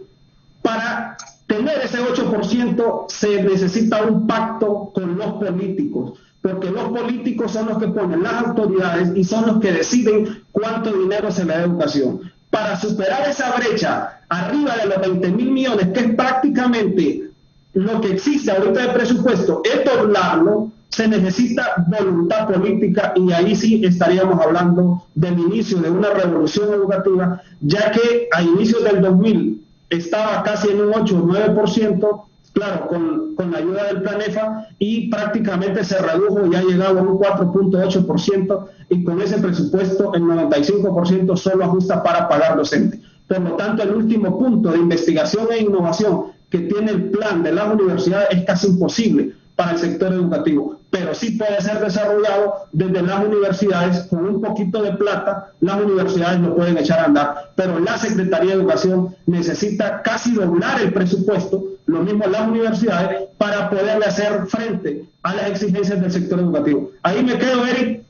G: Para tener ese 8% se necesita un pacto con los políticos, porque los políticos son los que ponen las autoridades y son los que deciden cuánto dinero se le da a educación. Para superar esa brecha arriba de los 20.000 millones, que es prácticamente lo que existe ahorita de presupuesto, es doblarlo, se necesita voluntad política, y ahí sí estaríamos hablando del inicio de una revolución educativa, ya que a inicios del 2000 estaba casi en un 8 o 9%, claro, con la ayuda del Planefa, y prácticamente se redujo y ha llegado a un 4.8%, y con ese presupuesto el 95% solo ajusta para pagar docentes. Por lo tanto, el último punto de investigación e innovación que tiene el plan de las universidades es casi imposible, para el sector educativo, pero sí puede ser desarrollado desde las universidades. Con un poquito de plata, las universidades lo pueden echar a andar, pero la Secretaría de Educación necesita casi doblar el presupuesto, lo mismo las universidades, para poderle hacer frente a las exigencias del sector educativo. Ahí me quedo, Eric,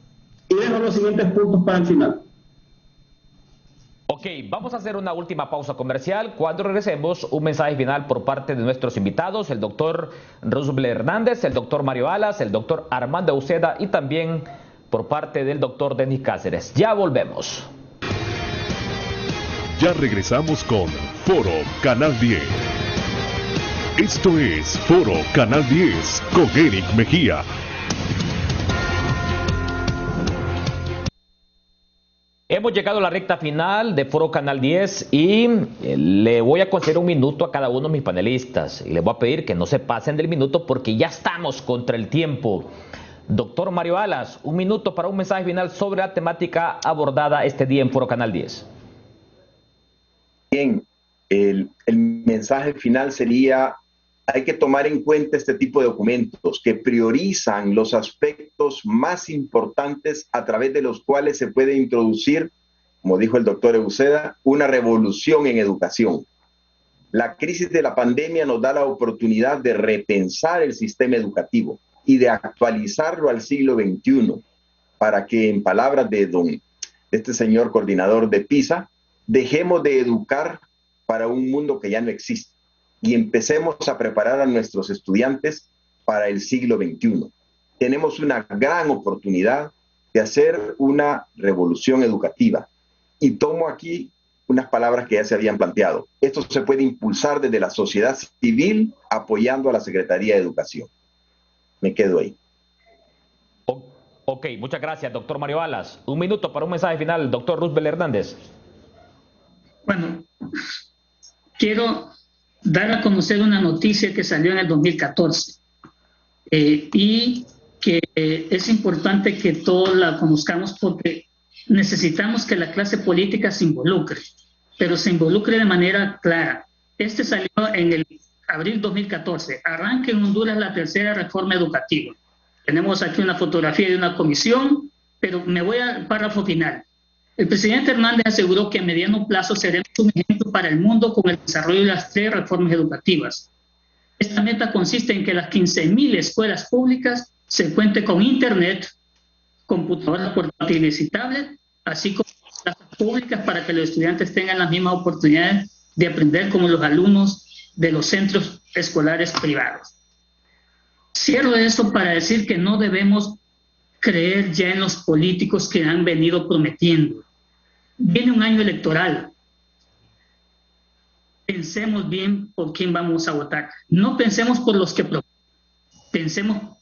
G: y dejo los siguientes puntos para el final.
B: Ok, vamos a hacer una última pausa comercial. Cuando regresemos, un mensaje final por parte de nuestros invitados, el doctor Roosevelt Hernández, el doctor Mario Alas, el doctor Armando Uceda y también por parte del doctor Denis Cáceres. Ya volvemos.
F: Ya regresamos con Foro Canal 10. Esto es Foro Canal 10 con Eric Mejía.
B: Hemos llegado a la recta final de Foro Canal 10 y le voy a conceder un minuto a cada uno de mis panelistas. Y les voy a pedir que no se pasen del minuto porque ya estamos contra el tiempo. Doctor Mario Alas, un minuto para un mensaje final sobre la temática abordada este día en Foro Canal 10.
C: Bien, el mensaje final sería: hay que tomar en cuenta este tipo de documentos que priorizan los aspectos más importantes a través de los cuales se puede introducir, como dijo el doctor Uceda, una revolución en educación. La crisis de la pandemia nos da la oportunidad de repensar el sistema educativo y de actualizarlo al siglo XXI para que, en palabras de este señor coordinador de PISA, dejemos de educar para un mundo que ya no existe y empecemos a preparar a nuestros estudiantes para el siglo XXI. Tenemos una gran oportunidad de hacer una revolución educativa. Y tomo aquí unas palabras que ya se habían planteado. Esto se puede impulsar desde la sociedad civil apoyando a la Secretaría de Educación. Me quedo ahí.
B: Ok, muchas gracias, doctor Mario Alas. Un minuto para un mensaje final, doctor Roosevelt Hernández.
D: Bueno, quiero dar a conocer una noticia que salió en el 2014 y que es importante que todos la conozcamos porque necesitamos que la clase política se involucre, pero se involucre de manera clara. Este salió en el abril 2014. Arranca en Honduras la tercera reforma educativa. Tenemos aquí una fotografía de una comisión, pero me voy al párrafo final. El presidente Hernández aseguró que a mediano plazo seremos un ejemplo para el mundo con el desarrollo de las 3 reformas educativas. Esta meta consiste en que las 15.000 escuelas públicas se cuente con internet, computadoras portátiles y tablet, así como clases públicas para que los estudiantes tengan las mismas oportunidades de aprender como los alumnos de los centros escolares privados. Cierro esto para decir que no debemos creer ya en los políticos que han venido prometiendo. Viene un año electoral. Pensemos bien por quién vamos a votar. No pensemos por los que pensemos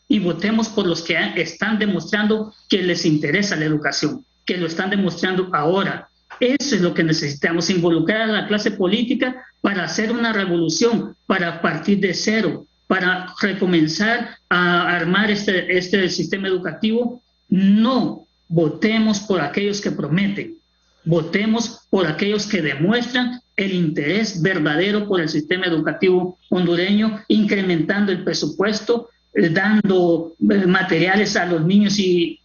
D: y votemos por los que están demostrando que les interesa la educación, que lo están demostrando ahora. Eso es lo que necesitamos, involucrar a la clase política para hacer una revolución, para partir de cero, para recomenzar a armar este sistema educativo. No votemos por aquellos que prometen, votemos por aquellos que demuestran el interés verdadero por el sistema educativo hondureño, incrementando el presupuesto, dando materiales a los niños y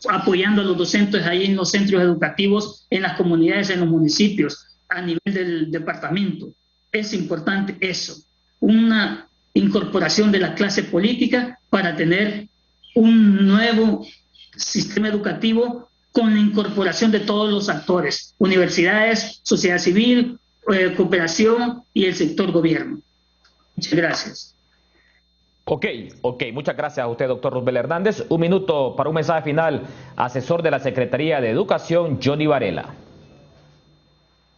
D: apoyando a los docentes ahí en los centros educativos, en las comunidades, en los municipios, a nivel del departamento. Es importante eso, una incorporación de la clase política para tener un nuevo sistema educativo con la incorporación de todos los actores, universidades, sociedad civil, cooperación y el sector gobierno. Muchas gracias.
B: Ok, muchas gracias a usted, doctor Roosevelt Hernández. Un minuto para un mensaje final, asesor de la Secretaría de Educación, Johnny Varela.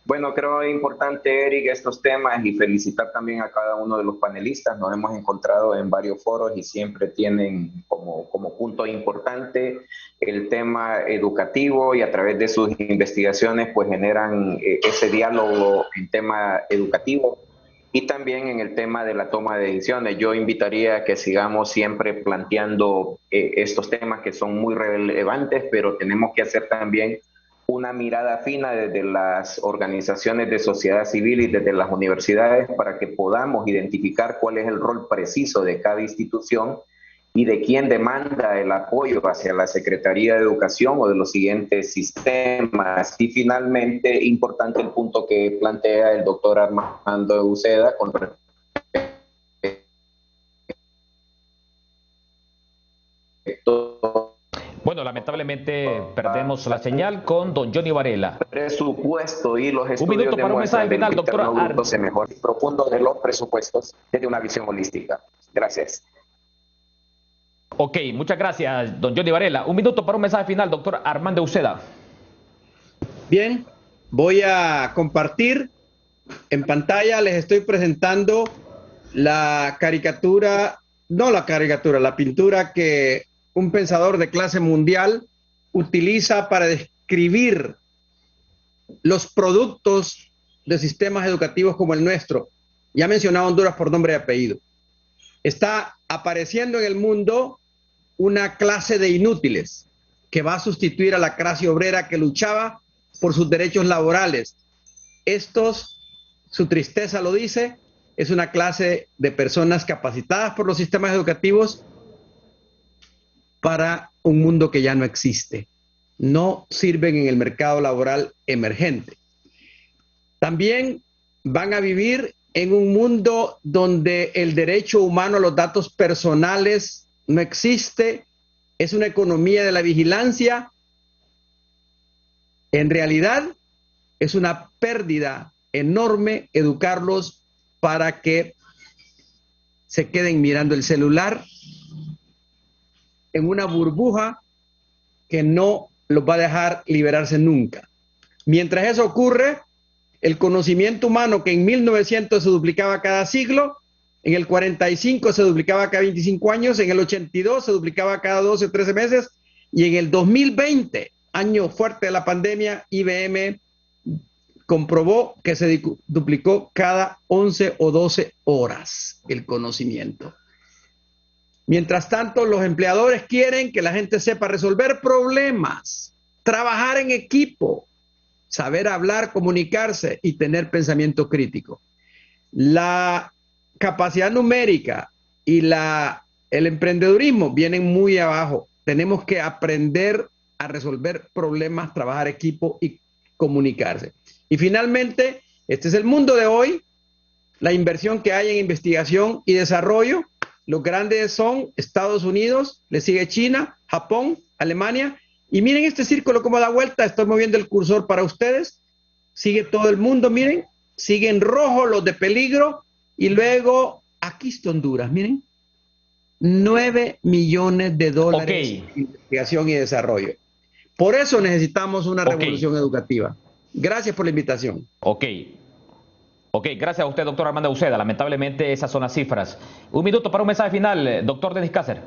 H: Bueno, creo importante, Eric, estos temas y felicitar también a cada uno de los panelistas. Nos hemos encontrado en varios foros y siempre tienen como punto importante el tema educativo y a través de sus investigaciones pues generan ese diálogo en tema educativo y también en el tema de la toma de decisiones. Yo invitaría a que sigamos siempre planteando estos temas que son muy relevantes, pero tenemos que hacer también una mirada fina desde las organizaciones de sociedad civil y desde las universidades para que podamos identificar cuál es el rol preciso de cada institución y de quién demanda el apoyo hacia la Secretaría de Educación o de los siguientes sistemas. Y finalmente, importante el punto que plantea el doctor Armando Uceda con respecto.
B: Bueno, lamentablemente perdemos la señal con don Johnny Varela.
H: Presupuesto y los estudios
B: un minuto para un mensaje final, doctora
H: mejor profundo de los presupuestos desde una visión holística. Gracias.
B: Ok, muchas gracias, don Johnny Varela. Un minuto para un mensaje final, doctor Armando Uceda.
E: Bien, voy a compartir en pantalla, les estoy presentando la caricatura, no la caricatura, la pintura que un pensador de clase mundial utiliza para describir los productos de sistemas educativos como el nuestro. Ya mencionaba Honduras por nombre y apellido. Está apareciendo en el mundo una clase de inútiles que va a sustituir a la clase obrera que luchaba por sus derechos laborales. Estos, su tristeza lo dice, es una clase de personas capacitadas por los sistemas educativos para un mundo que ya no existe. No sirven en el mercado laboral emergente. También van a vivir en un mundo donde el derecho humano a los datos personales no existe, es una economía de la vigilancia. En realidad, es una pérdida enorme educarlos para que se queden mirando el celular en una burbuja que no los va a dejar liberarse nunca. Mientras eso ocurre, el conocimiento humano que en 1900 se duplicaba cada siglo, en el 45 se duplicaba cada 25 años, en el 82 se duplicaba cada 12 o 13 meses, y en el 2020, año fuerte de la pandemia, IBM comprobó que se duplicó cada 11 o 12 horas el conocimiento. Mientras tanto, los empleadores quieren que la gente sepa resolver problemas, trabajar en equipo, saber hablar, comunicarse y tener pensamiento crítico. La capacidad numérica y el emprendedurismo vienen muy abajo. Tenemos que aprender a resolver problemas, trabajar equipo y comunicarse. Y finalmente, este es el mundo de hoy, la inversión que hay en investigación y desarrollo. Los grandes son Estados Unidos, le sigue China, Japón, Alemania. Y miren este círculo cómo da vuelta. Estoy moviendo el cursor para ustedes. Sigue todo el mundo, miren. Sigue en rojo los de peligro. Y luego, aquí está Honduras, miren. 9 millones de dólares en investigación y desarrollo. Por eso necesitamos una revolución educativa. Gracias por la invitación.
B: Ok, gracias a usted, doctor Armando Uceda. Lamentablemente esas son las cifras. Un minuto para un mensaje final, doctor Denis Cácer.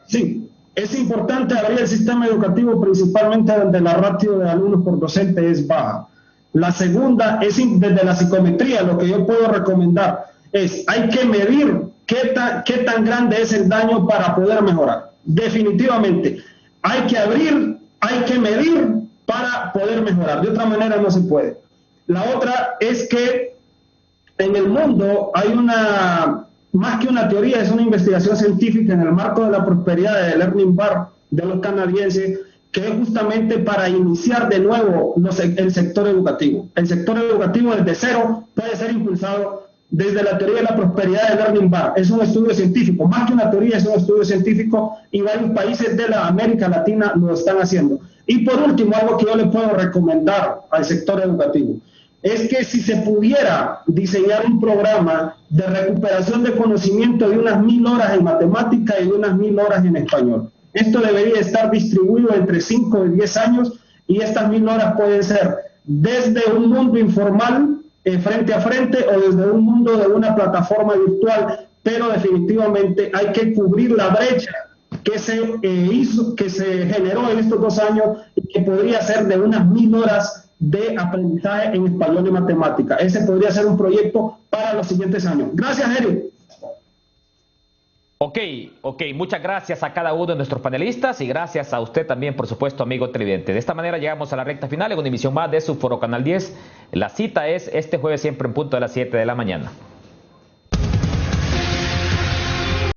G: Sí, es importante abrir el sistema educativo principalmente donde la ratio de alumnos por docente es baja. La segunda es desde la psicometría. Lo que yo puedo recomendar es, hay que medir qué tan grande es el daño para poder mejorar. Definitivamente, hay que abrir, hay que medir para poder mejorar. De otra manera no se puede. La otra es que en el mundo hay más que una teoría, es una investigación científica en el marco de la prosperidad de Learning Bar de los canadienses, que es justamente para iniciar de nuevo el sector educativo. El sector educativo desde cero puede ser impulsado desde la teoría de la prosperidad de Learning Bar. Es un estudio científico, más que una teoría, es un estudio científico, y varios países de la América Latina lo están haciendo. Y por último, algo que yo le puedo recomendar al sector educativo es que si se pudiera diseñar un programa de recuperación de conocimiento de unas 1000 horas en matemática y de unas 1000 horas en español. Esto debería estar distribuido entre 5 y 10 años, y estas 1000 horas pueden ser desde un mundo informal, frente a frente, o desde un mundo de una plataforma virtual, pero definitivamente hay que cubrir la brecha que se generó en estos 2 años, y que podría ser de unas 1000 horas de aprendizaje en español y matemática. Ese podría ser un proyecto para los siguientes años. Gracias, Eric.
B: Ok, muchas gracias a cada uno de nuestros panelistas y gracias a usted también, por supuesto, amigo televidente. De esta manera llegamos a la recta final en una emisión más de su Foro Canal 10. La cita es este jueves siempre en punto de las 7 de la mañana.